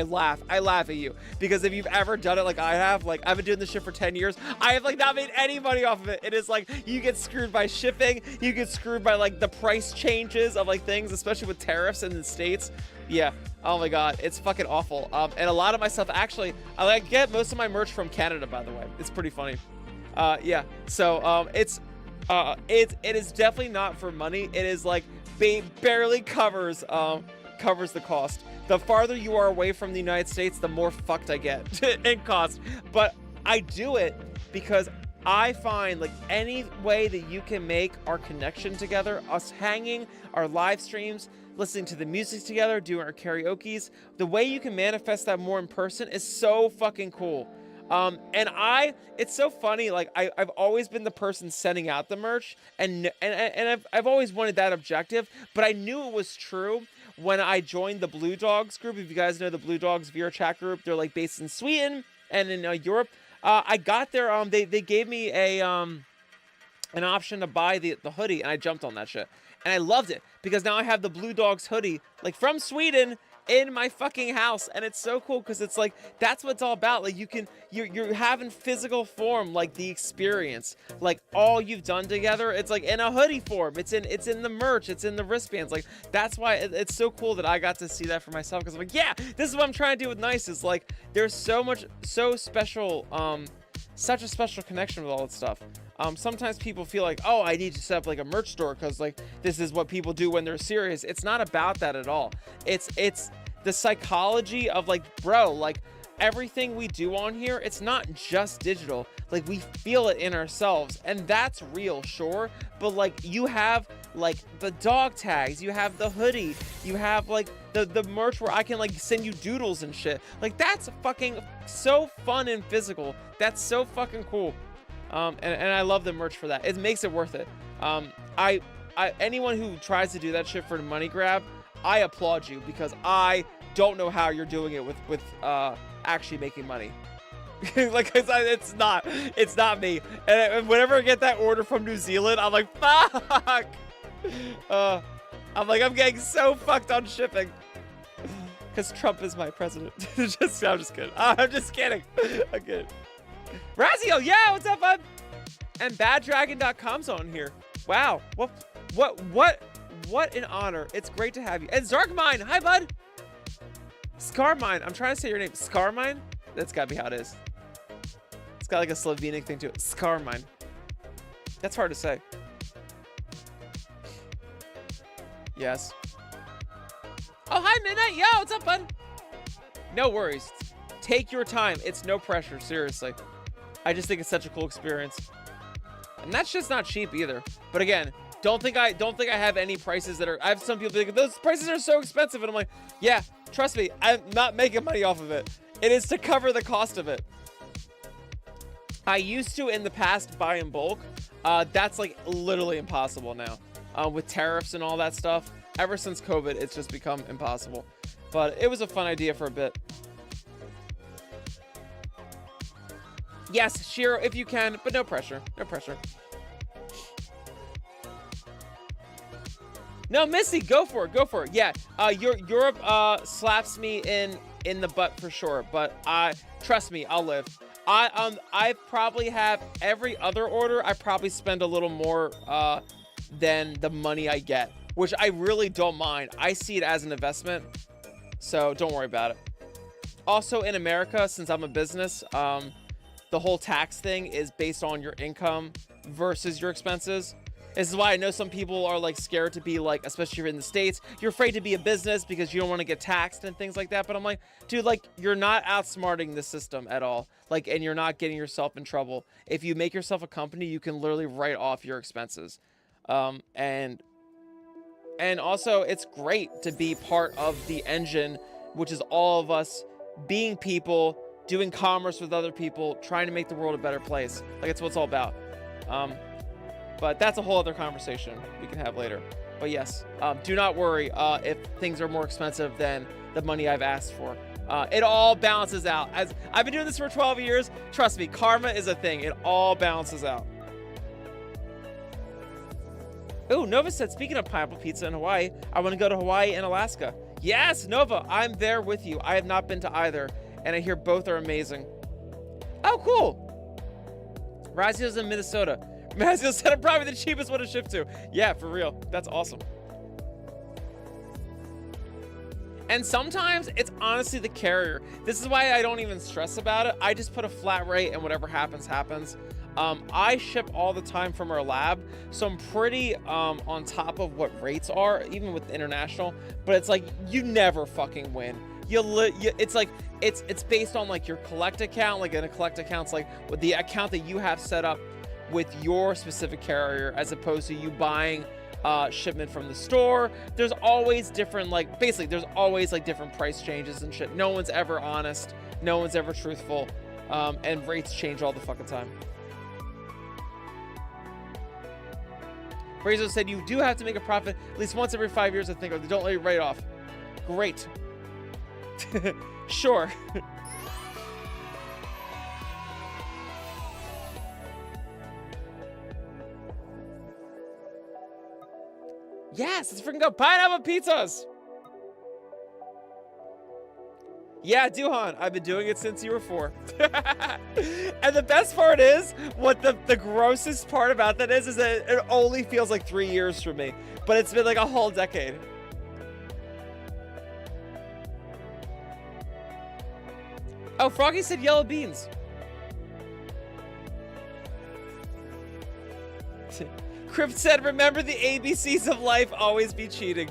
laugh at you, because if you've ever done it like I have, like I've been doing this shit for 10 years, I have like not made any money off of it. It is like you get screwed by shipping, you get screwed by like the price changes of like things, especially with tariffs in the States. Yeah, oh my God, it's fucking awful. And a lot of my stuff, actually, I like get most of my merch from Canada, by the way. It's pretty funny. Yeah, so it is definitely not for money. It is like barely covers the cost. The farther you are away from the United States, the more fucked I get in cost. But I do it because I find like any way that you can make our connection together, us hanging, our live streams, listening to the music together, doing our karaoke's, the way you can manifest that more in person is so fucking cool. And it's so funny, like I've always been the person sending out the merch, and I've always wanted that objective, but I knew it was true when I joined the Blue Dogs group. If you guys know the Blue Dogs VR chat group, they're like based in Sweden and in Europe. I got there, they gave me an option to buy the hoodie, and I jumped on that shit. And I loved it, because now I have the Blue Dogs hoodie, like from Sweden, in my fucking house. And it's so cool, because it's like, that's what it's all about. Like, you're having physical form, like the experience, like all you've done together. It's like in a hoodie form, it's in the merch, it's in the wristbands. Like, that's why it's so cool that I got to see that for myself, because I'm like, yeah, this is what I'm trying to do with NIIC. Is like, there's so special, such a special connection with all that stuff. Sometimes people feel like, oh, I need to set up like a merch store because like this is what people do when they're serious. It's not about that at all. It's the psychology of like, bro, like everything we do on here, it's not just digital. Like, we feel it in ourselves, and that's real, sure, but like you have like the dog tags, you have the hoodie, you have like the merch where I can like send you doodles and shit. Like, that's fucking so fun and physical. That's so fucking cool. And I love the merch for that. It makes it worth it. Anyone who tries to do that shit for the money grab, I applaud you, because I don't know how you're doing it with actually making money. Like, it's not me. And whenever I get that order from New Zealand, I'm like, fuck. I'm getting so fucked on shipping. Because Trump is my president. I'm just kidding. I'm just kidding. I'm kidding. Razio, yeah, what's up, bud? And baddragon.com's on here. Wow. What an honor. It's great to have you. And Zarkmine, hi, bud. Scarmine, I'm trying to say your name. Scarmine? That's gotta be how it is. It's got like a Slovenic thing to it. Scarmine. That's hard to say. Yes. Oh, hi, Midnight. Yo, what's up, bud? No worries. Take your time. It's no pressure, seriously. I just think it's such a cool experience. And that's just not cheap either. But again, don't think I have any prices that are, I have some people think those prices are so expensive, and I'm like, yeah, trust me, I'm not making money off of it. It is to cover the cost of it. I used to in the past buy in bulk. That's like literally impossible now. With tariffs and all that stuff. Ever since COVID, it's just become impossible. But it was a fun idea for a bit. Yes, Shiro, if you can, but no pressure. No pressure. No, Missy, go for it. Go for it. Yeah, Europe slaps me in the butt for sure. But trust me, I'll live. I probably have every other order. I probably spend a little more than the money I get, which I really don't mind. I see it as an investment, so don't worry about it. Also, in America, since I'm a business, the whole tax thing is based on your income versus your expenses. This is why I know some people are like scared to be like, especially if you're in the States, you're afraid to be a business because you don't want to get taxed and things like that. But I'm like, dude, like, you're not outsmarting the system at all. Like, and you're not getting yourself in trouble. If you make yourself a company, you can literally write off your expenses. And also it's great to be part of the engine, which is all of us being people, doing commerce with other people, trying to make the world a better place. Like, it's what it's all about. But that's a whole other conversation we can have later. But yes, do not worry if things are more expensive than the money I've asked for. It all balances out. As I've been doing this for 12 years, trust me, karma is a thing. It all balances out. Ooh, Nova said, speaking of pineapple pizza in Hawaii, I want to go to Hawaii and Alaska. Yes, Nova, I'm there with you. I have not been to either, and I hear both are amazing. Oh, cool. Razio's in Minnesota. Razio said I'm probably the cheapest one to ship to. Yeah, for real. That's awesome. And sometimes it's honestly the carrier. This is why I don't even stress about it. I just put a flat rate and whatever happens, happens. I ship all the time from our lab, so I'm pretty on top of what rates are, even with international. But it's like, you never fucking win. It's like, it's based on like your collect account. Like, in a collect account's like the account that you have set up with your specific carrier as opposed to you buying shipment from the store. There's always different, like, basically there's always like different price changes and shit. No one's ever honest. No one's ever truthful. And rates change all the fucking time. Brazo said you do have to make a profit at least once every 5 years, I think, or they don't let you write off. Great. Sure. Yes, let's freaking go. Pineapple pizzas. Yeah, Duhan, I've been doing it since you were 4. And the best part is, what the grossest part about that is that it only feels like 3 years for me. But it's been like a whole decade. Oh, Froggy said yellow beans. Crypt said, remember the ABCs of life, always be cheating.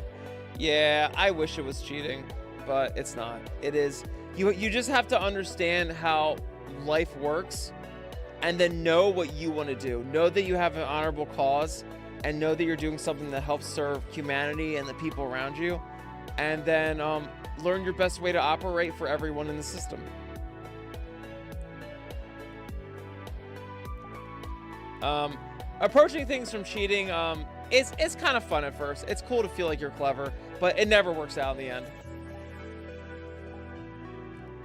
Yeah, I wish it was cheating, but it's not. It is. You just have to understand how life works and then know what you want to do. Know that you have an honorable cause and know that you're doing something that helps serve humanity and the people around you. And then learn your best way to operate for everyone in the system. Approaching things from cheating, it's kind of fun at first. It's cool to feel like you're clever, but it never works out in the end.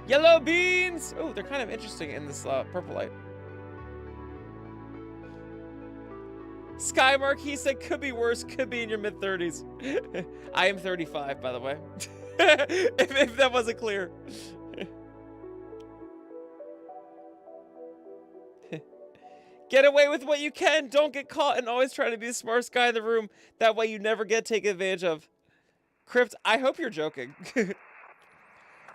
Yellow beans! Oh, they're kind of interesting in this purple light. Sky Marquis said, could be worse, could be in your mid-30s. I am 35, by the way. if that wasn't clear. Get away with what you can. Don't get caught and always try to be the smartest guy in the room. That way you never get taken advantage of. Crypt, I hope you're joking.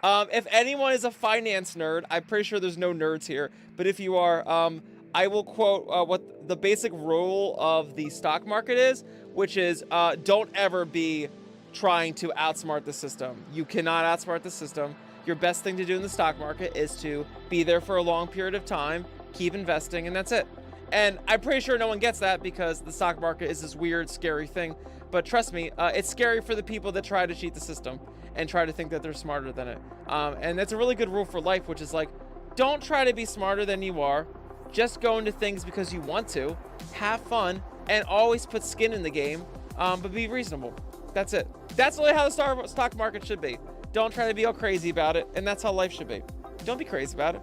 If anyone is a finance nerd, I'm pretty sure there's no nerds here. But if you are, I will quote what the basic rule of the stock market is, which is don't ever be trying to outsmart the system. You cannot outsmart the system. Your best thing to do in the stock market is to be there for a long period of time, keep investing, and that's it. And I'm pretty sure no one gets that because the stock market is this weird, scary thing. But trust me, it's scary for the people that try to cheat the system and try to think that they're smarter than it. And that's a really good rule for life, which is like, don't try to be smarter than you are. Just go into things because you want to. Have fun and always put skin in the game, but be reasonable. That's it. That's really how the stock market should be. Don't try to be all crazy about it, and that's how life should be. Don't be crazy about it.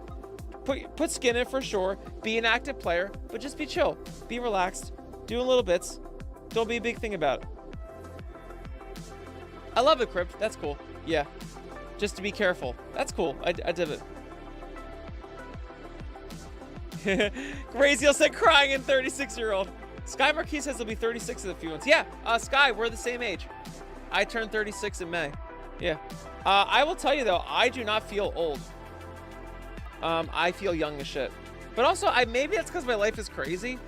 Put skin in it for sure. Be an active player, but just be chill. Be relaxed. Doing little bits. Don't be a big thing about it. I love it, Crypt. That's cool. Yeah. Just to be careful. That's cool. I did it. Graziel said crying in 36-year-old. Sky Marquis says he'll be 36 in a few months. Yeah, Sky, we're the same age. I turned 36 in May. Yeah. I will tell you, though, I do not feel old. I feel young as shit. But also, maybe that's because my life is crazy.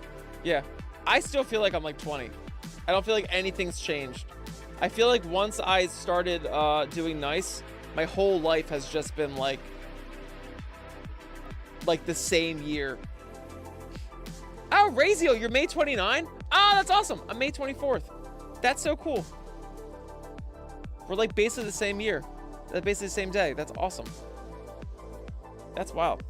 Yeah. I still feel like I'm like 20. I don't feel like anything's changed. I feel like once I started doing NIIC, my whole life has just been like the same year. Oh, Raziel, you're May 29? Oh, that's awesome. I'm May 24th. That's so cool. We're like basically the same year. That's basically the same day. That's awesome. That's wild.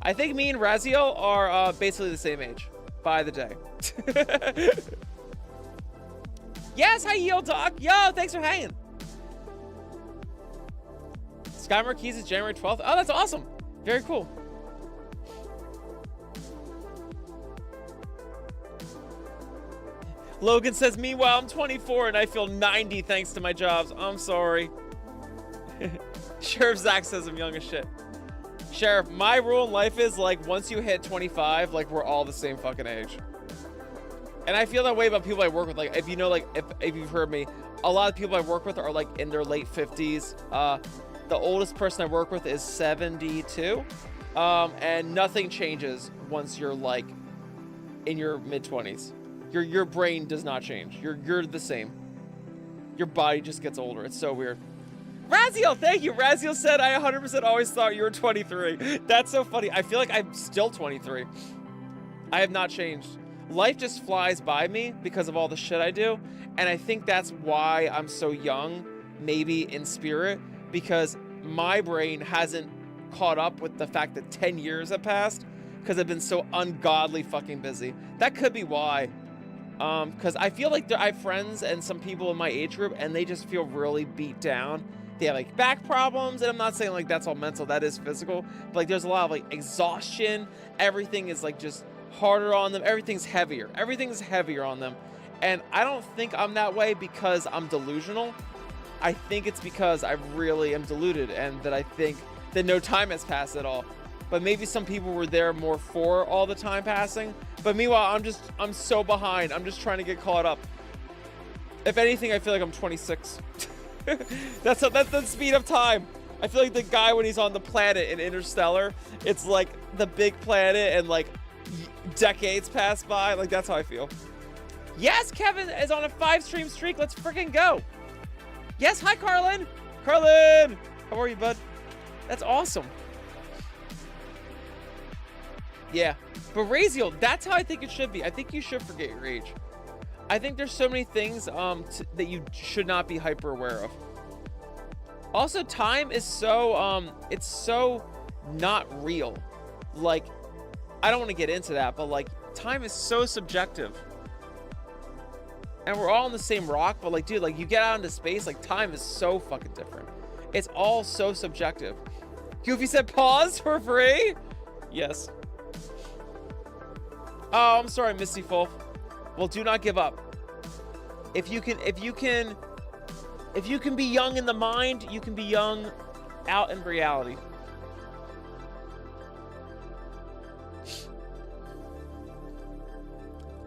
I think me and Raziel are basically the same age by the day. Yes, hi, Yo, Doc. Yo, thanks for hanging. Sky Marquis is January 12th. Oh, that's awesome. Very cool. Logan says, meanwhile, I'm 24 and I feel 90 thanks to my jobs. I'm sorry. Sheriff Zach says I'm young as shit. Sheriff, my rule in life is, like, once you hit 25, like, we're all the same fucking age. And I feel that way about people I work with. Like, if you know, like, if you've heard me, a lot of people I work with are, like, in their late 50s. The oldest person I work with is 72. And nothing changes once you're, like, in your mid-20s. Your brain does not change. You're the same. Your body just gets older. It's so weird. Raziel, thank you. Raziel said, I 100% always thought you were 23. That's so funny. I feel like I'm still 23. I have not changed. Life just flies by me because of all the shit I do. And I think that's why I'm so young, maybe in spirit, because my brain hasn't caught up with the fact that 10 years have passed because I've been so ungodly fucking busy. That could be why. Because I feel like I have friends and some people in my age group and they just feel really beat down. They have like back problems, and I'm not saying like that's all mental, that is physical, but like there's a lot of like exhaustion. Everything is like just harder on them. Everything's heavier on them. And I don't think I'm that way because I'm delusional. I think it's because I really am deluded and that I think that no time has passed at all. But maybe some people were there more for all the time passing. But meanwhile, I'm so behind. I'm just trying to get caught up. If anything, I feel like I'm 26. That's the speed of time. I feel like the guy when he's on the planet in Interstellar, it's like the big planet and like decades pass by. Like that's how I feel. Yes, Kevin is on a 5-stream streak. Let's freaking go. Yes, hi, Carlin. Carlin, how are you, bud? That's awesome. Yeah, but Raziel, that's how I think it should be. I think you should forget your age. I think there's so many things that you should not be hyper aware of. Also, time is so it's so not real. Like, I don't want to get into that, but like time is so subjective. And we're all in the same rock, but like, dude, like you get out into space, like time is so fucking different. It's all so subjective. Goofy said pause for free? Yes. Oh, I'm sorry, Misty Fulf. Well, do not give up. If you can be young in the mind, you can be young out in reality.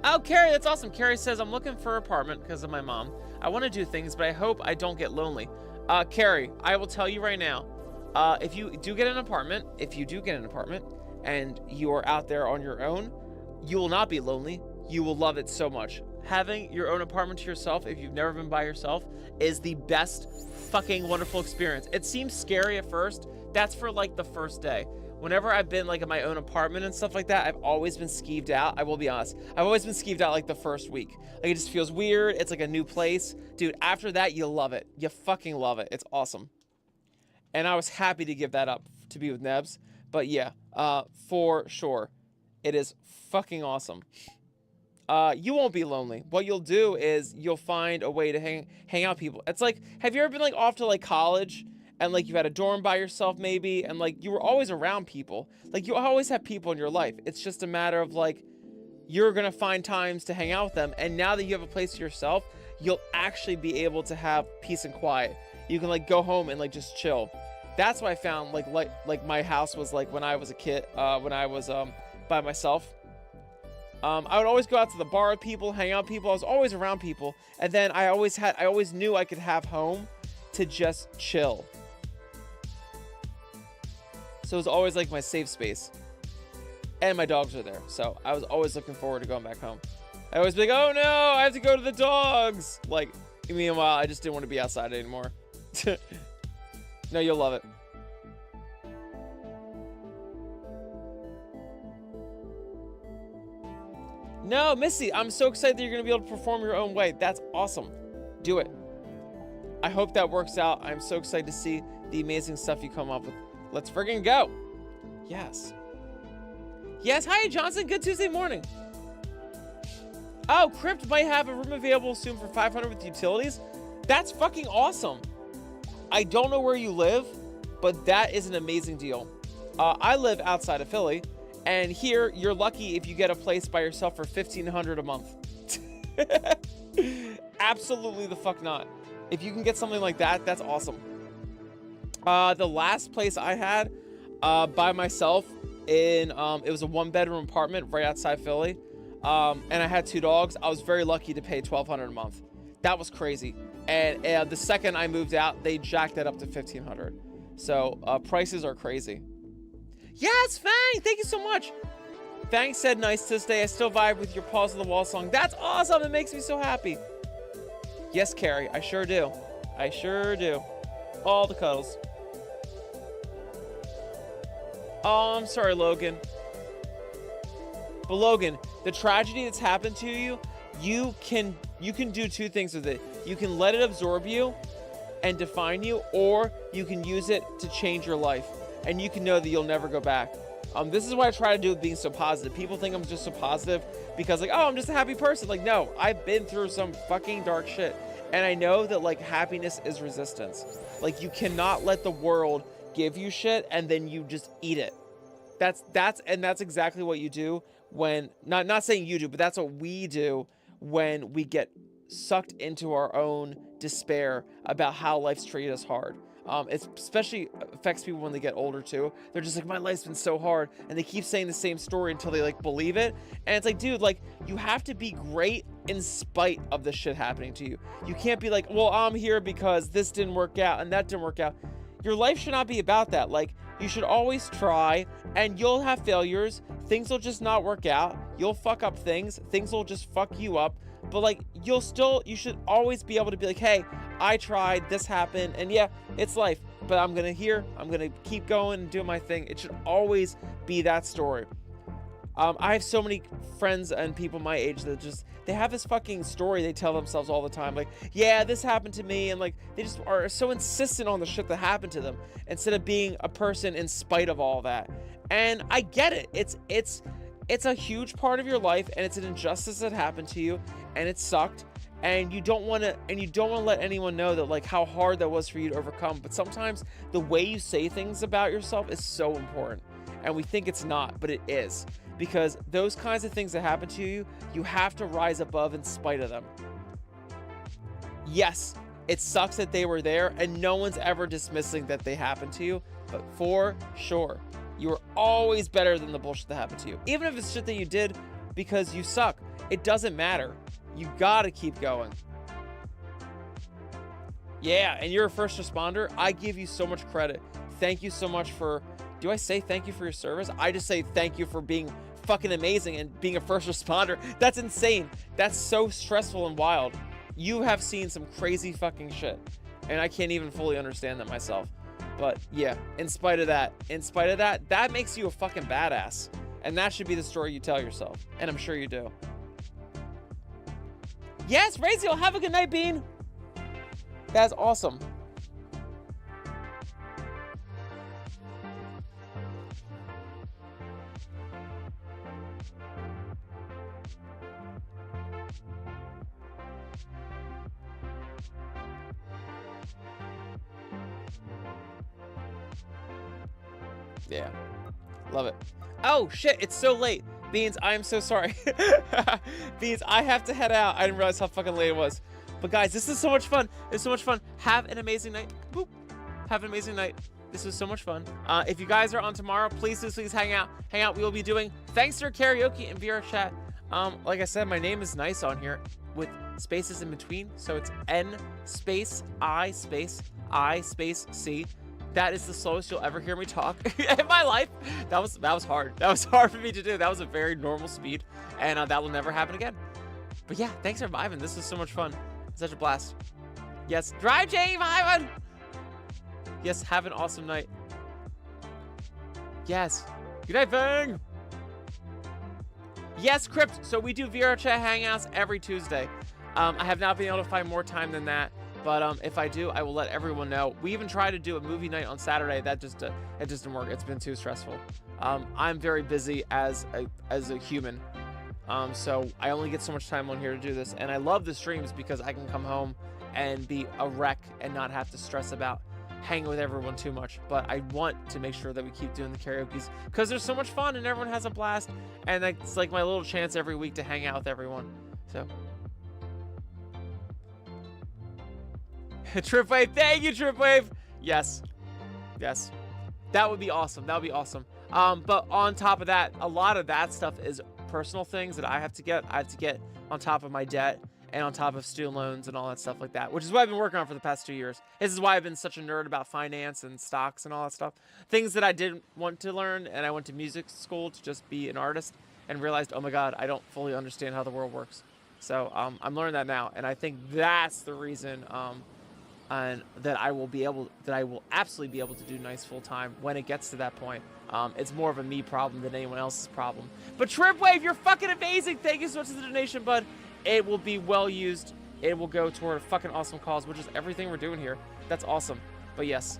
Oh, Carrie, that's awesome. Carrie says, I'm looking for an apartment because of my mom. I want to do things, but I hope I don't get lonely. Carrie, I will tell you right now, if you do get an apartment, and you are out there on your own, you will not be lonely. You will love it so much. Having your own apartment to yourself, if you've never been by yourself, is the best fucking wonderful experience. It seems scary at first. That's for like the first day. Whenever I've been like in my own apartment and stuff like that, I've always been skeeved out. I will be honest. I've always been skeeved out like the first week. Like it just feels weird. It's like a new place. Dude, after that, you love it. You fucking love it. It's awesome. And I was happy to give that up to be with Nebs. But yeah, for sure. It is fucking awesome. You won't be lonely. What you'll do is you'll find a way to hang out with people. It's like, have you ever been like off to like college and like you had a dorm by yourself maybe, and like you were always around people? Like you always have people in your life. It's just a matter of like, you're gonna find times to hang out with them, and now that you have a place to yourself, you'll actually be able to have peace and quiet. You can like go home and like just chill. That's what I found like my house was like when I was a kid, when I was by myself. I would always go out to the bar with people, hang out with people. I was always around people. And then I always knew I could have home to just chill. So it was always like my safe space. And my dogs are there. So I was always looking forward to going back home. I always be like, oh no, I have to go to the dogs. Like, meanwhile, I just didn't want to be outside anymore. No, you'll love it. No, Missy, I'm so excited that you're going to be able to perform your own way. That's awesome. Do it. I hope that works out. I'm so excited to see the amazing stuff you come up with. Let's friggin' go. Yes. Yes, hi, Johnson. Good Tuesday morning. Oh, Crypt might have a room available soon for $500 with utilities. That's fucking awesome. I don't know where you live, but that is an amazing deal. I live outside of Philly. And here, you're lucky if you get a place by yourself for $1,500 a month. Absolutely the fuck not. If you can get something like that, that's awesome. The last place I had by myself in, it was a 1-bedroom apartment right outside Philly. And I had 2 dogs. I was very lucky to pay $1,200 a month. That was crazy. And the second I moved out, they jacked that up to $1,500. So prices are crazy. Yes, Fang! Thank you so much. Fang said, nice to stay. I still vibe with your Paws on the Wall song. That's awesome. It makes me so happy. Yes, Carrie. I sure do. I sure do. All the cuddles. Oh, I'm sorry, Logan. But Logan, the tragedy that's happened to you, you can do two things with it. You can let it absorb you and define you, or you can use it to change your life, and you can know that you'll never go back. This is what I try to do with being so positive. People think I'm just so positive because like, oh, I'm just a happy person. Like, no, I've been through some fucking dark shit, and I know that like happiness is resistance. Like, you cannot let the world give you shit and then you just eat it. That's exactly what you do when, not saying you do, but that's what we do when we get sucked into our own despair about how life's treated us hard. It especially affects people when they get older too. They're just like, my life's been so hard, and they keep saying the same story until they like believe it. And it's like, dude, like, you have to be great in spite of the shit happening to you. You can't be like, well, I'm here because this didn't work out and that didn't work out. Your life should not be about that. Like, you should always try, and you'll have failures. Things will just not work out. You'll fuck up things. Things will just fuck you up. But like, you should always be able to be like, hey, I tried, this happened, and yeah, it's life, but I'm gonna keep going and do my thing. It should always be that story. I have so many friends and people my age that they have this fucking story they tell themselves all the time. Like, yeah, this happened to me. And like, they just are so insistent on the shit that happened to them instead of being a person in spite of all that. And I get it. It's a huge part of your life, and it's an injustice that happened to you, and it sucked. And you don't want to let anyone know that like how hard that was for you to overcome. But sometimes the way you say things about yourself is so important, and we think it's not, but it is. Because those kinds of things that happen to you, you have to rise above in spite of them. Yes, it sucks that they were there, and no one's ever dismissing that they happened to you, but for sure, you are always better than the bullshit that happened to you. Even if it's shit that you did because you suck, it doesn't matter. You gotta keep going. Yeah, and you're a first responder. I give you so much credit. Thank you so much for... Do I say thank you for your service? I just say thank you for being fucking amazing and being a first responder. That's insane. That's so stressful and wild. You have seen some crazy fucking shit, and I can't even fully understand that myself. But yeah, in spite of that, that makes you a fucking badass. And that should be the story you tell yourself. And I'm sure you do. Yes, Raziel, have a good night, Bean. That's awesome. Yeah, love it. Oh shit, it's so late. Beans, I am so sorry. Beans, I have to head out. I didn't realize how fucking late it was. But guys, this is so much fun. It's so much fun. Have an amazing night. Boop. Have an amazing night. This was so much fun. If you guys are on tomorrow, please hang out. We will be doing Thankster karaoke and VR chat. Like I said, my name is nice on here with spaces in between. So it's N space I space I space C. That is the slowest you'll ever hear me talk in my life. That was hard. That was hard for me to do. That was a very normal speed, and that will never happen again. But yeah, thanks for vibing. This was so much fun. Such a blast. Yes, drive J vibing. Yes, have an awesome night. Yes. Good night, Bang. Yes, Crypt. So we do VR chat hangouts every Tuesday. I have not been able to find more time than that. But if I do, I will let everyone know. We even tried to do a movie night on Saturday. That just it just didn't work. It's been too stressful. I'm very busy as a human, so I only get so much time on here to do this. And I love the streams because I can come home and be a wreck and not have to stress about hanging with everyone too much. But I want to make sure that we keep doing the karaoke's because there's so much fun and everyone has a blast. And it's like my little chance every week to hang out with everyone. So. Tripwave, thank you, Tripwave. Yes, that would be awesome. But on top of that, a lot of that stuff is personal things that I have to get. I have to get on top of my debt and on top of student loans and all that stuff like that, which is what I've been working on for the past 2 years. This is why I've been such a nerd about finance and stocks and all that stuff. Things that I didn't want to learn, and I went to music school to just be an artist and realized, oh my God, I don't fully understand how the world works. So I'm learning that now, and I think that's the reason and that I will absolutely be able to do nice full time when it gets to that point. It's more of a me problem than anyone else's problem. But Tripwave, you're fucking amazing. Thank you so much for the donation, bud. It will be well used. It will go toward a fucking awesome cause, which is everything we're doing here. That's awesome. But yes,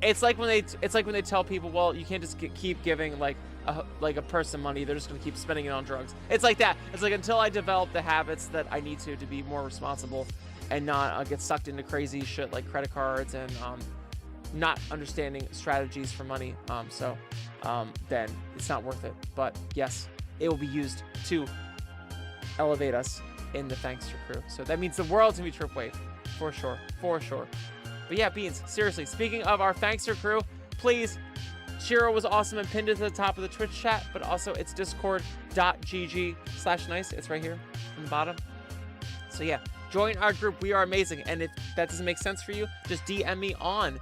it's like when they tell people, well, you can't just keep giving like a person money. They're just gonna keep spending it on drugs. It's like that. It's like until I develop the habits that I need to be more responsible and not get sucked into crazy shit like credit cards and not understanding strategies for money. Then it's not worth it. But yes, it will be used to elevate us in the Thankster crew. So that means the world's gonna be Tripwave, for sure, for sure. But yeah, Beans, seriously, speaking of our Thankster crew, please, Shiro was awesome and pinned it to the top of the Twitch chat, but also it's discord.gg/nice. It's right here on the bottom. So yeah, join our group. We are amazing. And if that doesn't make sense for you, just DM me on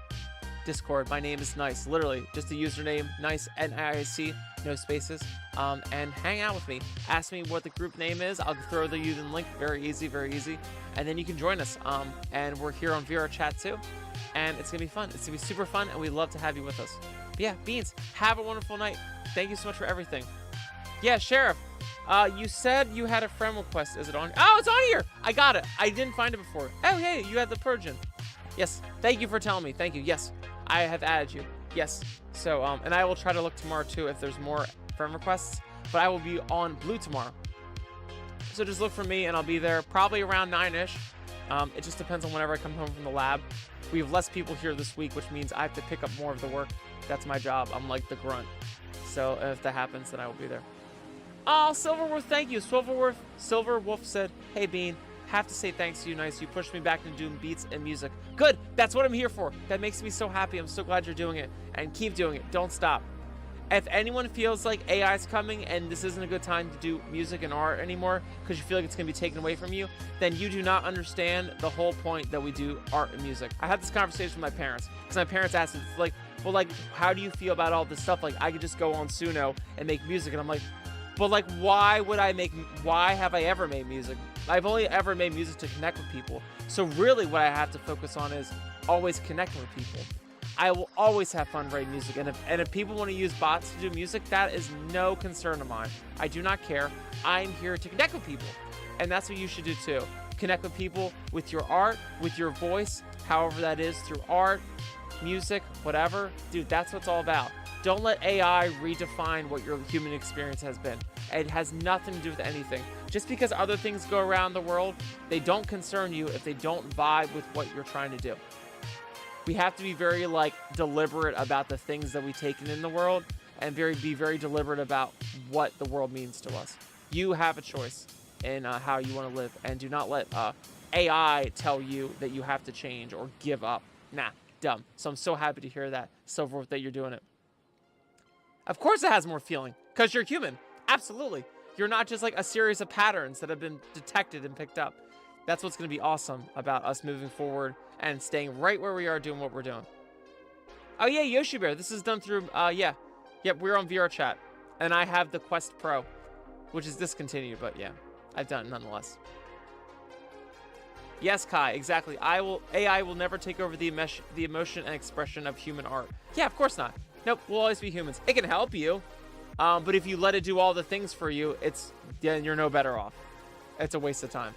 Discord. My name is Nice. Literally, just the username, Nice, NIIC, no spaces. And hang out with me. Ask me what the group name is. I'll throw you the link. Very easy, very easy. And then you can join us. And we're here on VR chat too. And it's gonna be fun. It's gonna be super fun, and we'd love to have you with us. But yeah, Beans, have a wonderful night. Thank you so much for everything. Yeah, Sheriff, you said you had a friend request. Is it on? Oh, it's on here. I got it. I didn't find it before. Oh, hey, you had the Purgeon. Yes. Thank you for telling me. Thank you. Yes, I have added you. Yes. So, and I will try to look tomorrow too if there's more friend requests. But I will be on Blue tomorrow. So just look for me, and I'll be there probably around 9-ish. It just depends on whenever I come home from the lab. We have less people here this week, which means I have to pick up more of the work. That's my job. I'm like the grunt. So if that happens, then I will be there. Oh, Silverwolf, thank you. Silverwolf said, hey, Bean, have to say thanks to you, Nice. You pushed me back into doing beats and music. Good. That's what I'm here for. That makes me so happy. I'm so glad you're doing it. And keep doing it. Don't stop. If anyone feels like AI is coming and this isn't a good time to do music and art anymore because you feel like it's going to be taken away from you, then you do not understand the whole point that we do art and music. I had this conversation with my parents because my parents asked me, like, well, like, how do you feel about all this stuff? Like, I could just go on Suno and make music. And I'm like, but like, why have I ever made music? I've only ever made music to connect with people. So really what I have to focus on is always connecting with people. I will always have fun writing music, and if people want to use bots to do music, that is no concern of mine. I do not care. I'm here to connect with people, and that's what you should do too. Connect with people with your art, with your voice, however that is, through art, music, whatever. Dude, that's what it's all about. Don't let AI redefine what your human experience has been. It has nothing to do with anything. Just because other things go around the world, they don't concern you if they don't vibe with what you're trying to do. We have to be very deliberate about the things that we take in the world, and be very deliberate about what the world means to us. You have a choice in how you want to live, and do not let AI tell you that you have to change or give up. Nah, dumb. So I'm so happy to hear that, Silver, that you're doing it. Of course it has more feeling, because you're human. Absolutely. You're not just like a series of patterns that have been detected and picked up. That's what's going to be awesome about us moving forward and staying right where we are doing what we're doing. Oh yeah, Yoshi Bear. This is done through, yeah. Yep, we're on VR chat. And I have the Quest Pro, which is discontinued, but yeah, I've done it nonetheless. Yes, Kai, exactly. AI will never take over the emotion and expression of human art. Yeah, of course not. Nope, we'll always be humans. It can help you, but if you let it do all the things for you, then you're no better off. It's a waste of time.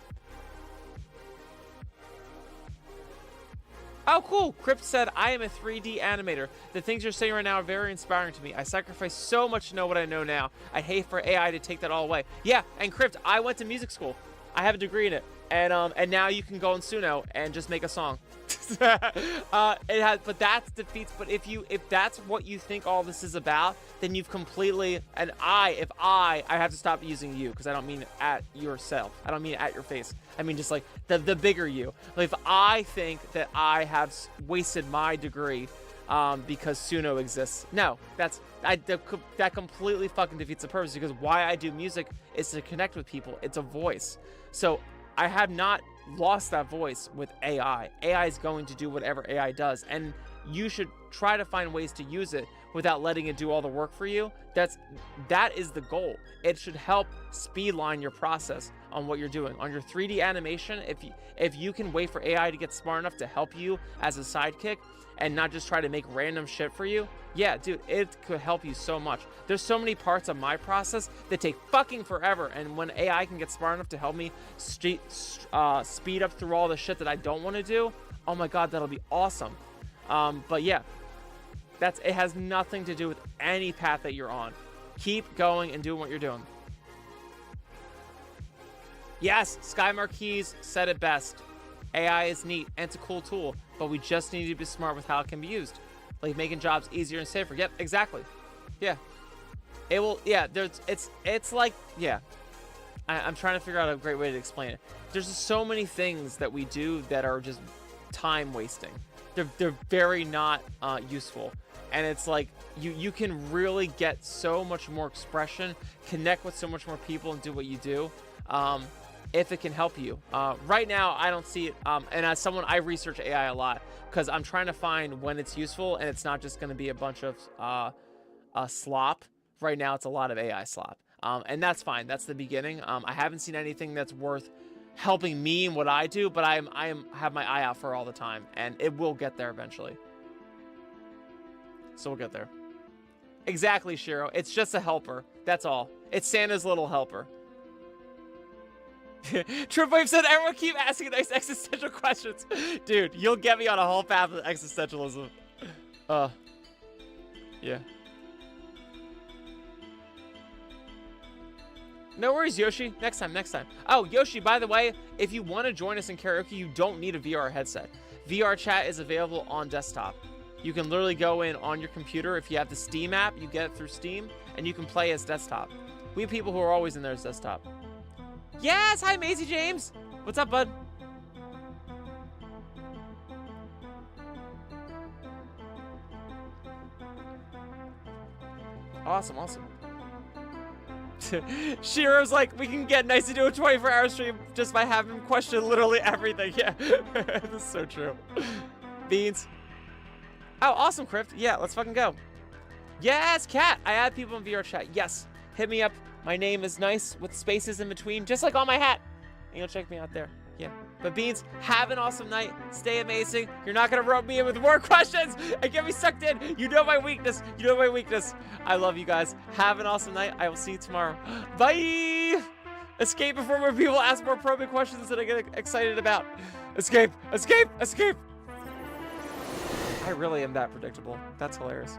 Oh, cool. Crypt said, I am a 3D animator. The things you're saying right now are very inspiring to me. I sacrificed so much to know what I know now. I'd hate for AI to take that all away. Yeah, and Crypt, I went to music school. I have a degree in it. And now you can go on Suno and just make a song. But that's defeats. But if that's what you think all this is about, then you've completely. And if I have to stop using you, because I don't mean it at yourself. I don't mean it at your face. I mean just like the bigger you. Like, if I think that I have wasted my degree because Suno exists, no, that completely fucking defeats the purpose. Because why I do music is to connect with people. It's a voice. So I have not lost that voice with AI. AI is going to do whatever AI does, and you should try to find ways to use it without letting it do all the work for you. That is the goal. It should help speedline your process on what you're doing on your 3D animation. If you can wait for AI to get smart enough to help you as a sidekick and not just try to make random shit for you, yeah, dude, it could help you so much. There's so many parts of my process that take fucking forever, and when AI can get smart enough to help me speed up through all the shit that I don't want to do, oh my god, that'll be awesome. But yeah, it has nothing to do with any path that you're on. Keep going and doing what you're doing. Yes, Sky Marquis said it best. AI is neat and it's a cool tool, but we just need to be smart with how it can be used. Like making jobs easier and safer. Yep, exactly. Yeah. It will, yeah, it's like, yeah. I'm trying to figure out a great way to explain it. There's just so many things that we do that are just time wasting. They're very not useful. And it's like, you can really get so much more expression, connect with so much more people and do what you do. If it can help you. Right now, I don't see it. And as someone, I research AI a lot because I'm trying to find when it's useful and it's not just going to be a bunch of slop. Right now, it's a lot of AI slop. And that's fine. That's the beginning. I haven't seen anything that's worth helping me in what I do, but I have my eye out for it all the time, and it will get there eventually. So we'll get there. Exactly, Shiro. It's just a helper. That's all. It's Santa's little helper. Trip Wave said, everyone keep asking nice existential questions. Dude, you'll get me on a whole path of existentialism. Yeah. No worries, Yoshi. Next time, next time. Oh, Yoshi, by the way, if you want to join us in karaoke, you don't need a VR headset. VR chat is available on desktop. You can literally go in on your computer. If you have the Steam app, you get it through Steam, and you can play as desktop. We have people who are always in there as desktop. Yes! Hi, Maisie James! What's up, bud? Awesome, awesome. Shiro's like, we can get nice to do a 24-hour stream just by having him question literally everything. Yeah, this is so true. Beans. Oh, awesome, Crypt. Yeah, let's fucking go. Yes, Cat. I add people in VR chat. Yes, hit me up. My name is nice with spaces in between, just like on my hat. And you'll check me out there. Yeah. But Beans, have an awesome night. Stay amazing. You're not gonna rope me in with more questions and get me sucked in. You know my weakness. You know my weakness. I love you guys. Have an awesome night. I will see you tomorrow. Bye. Escape before more people ask more probing questions that I get excited about. Escape. Escape. Escape. I really am that predictable. That's hilarious.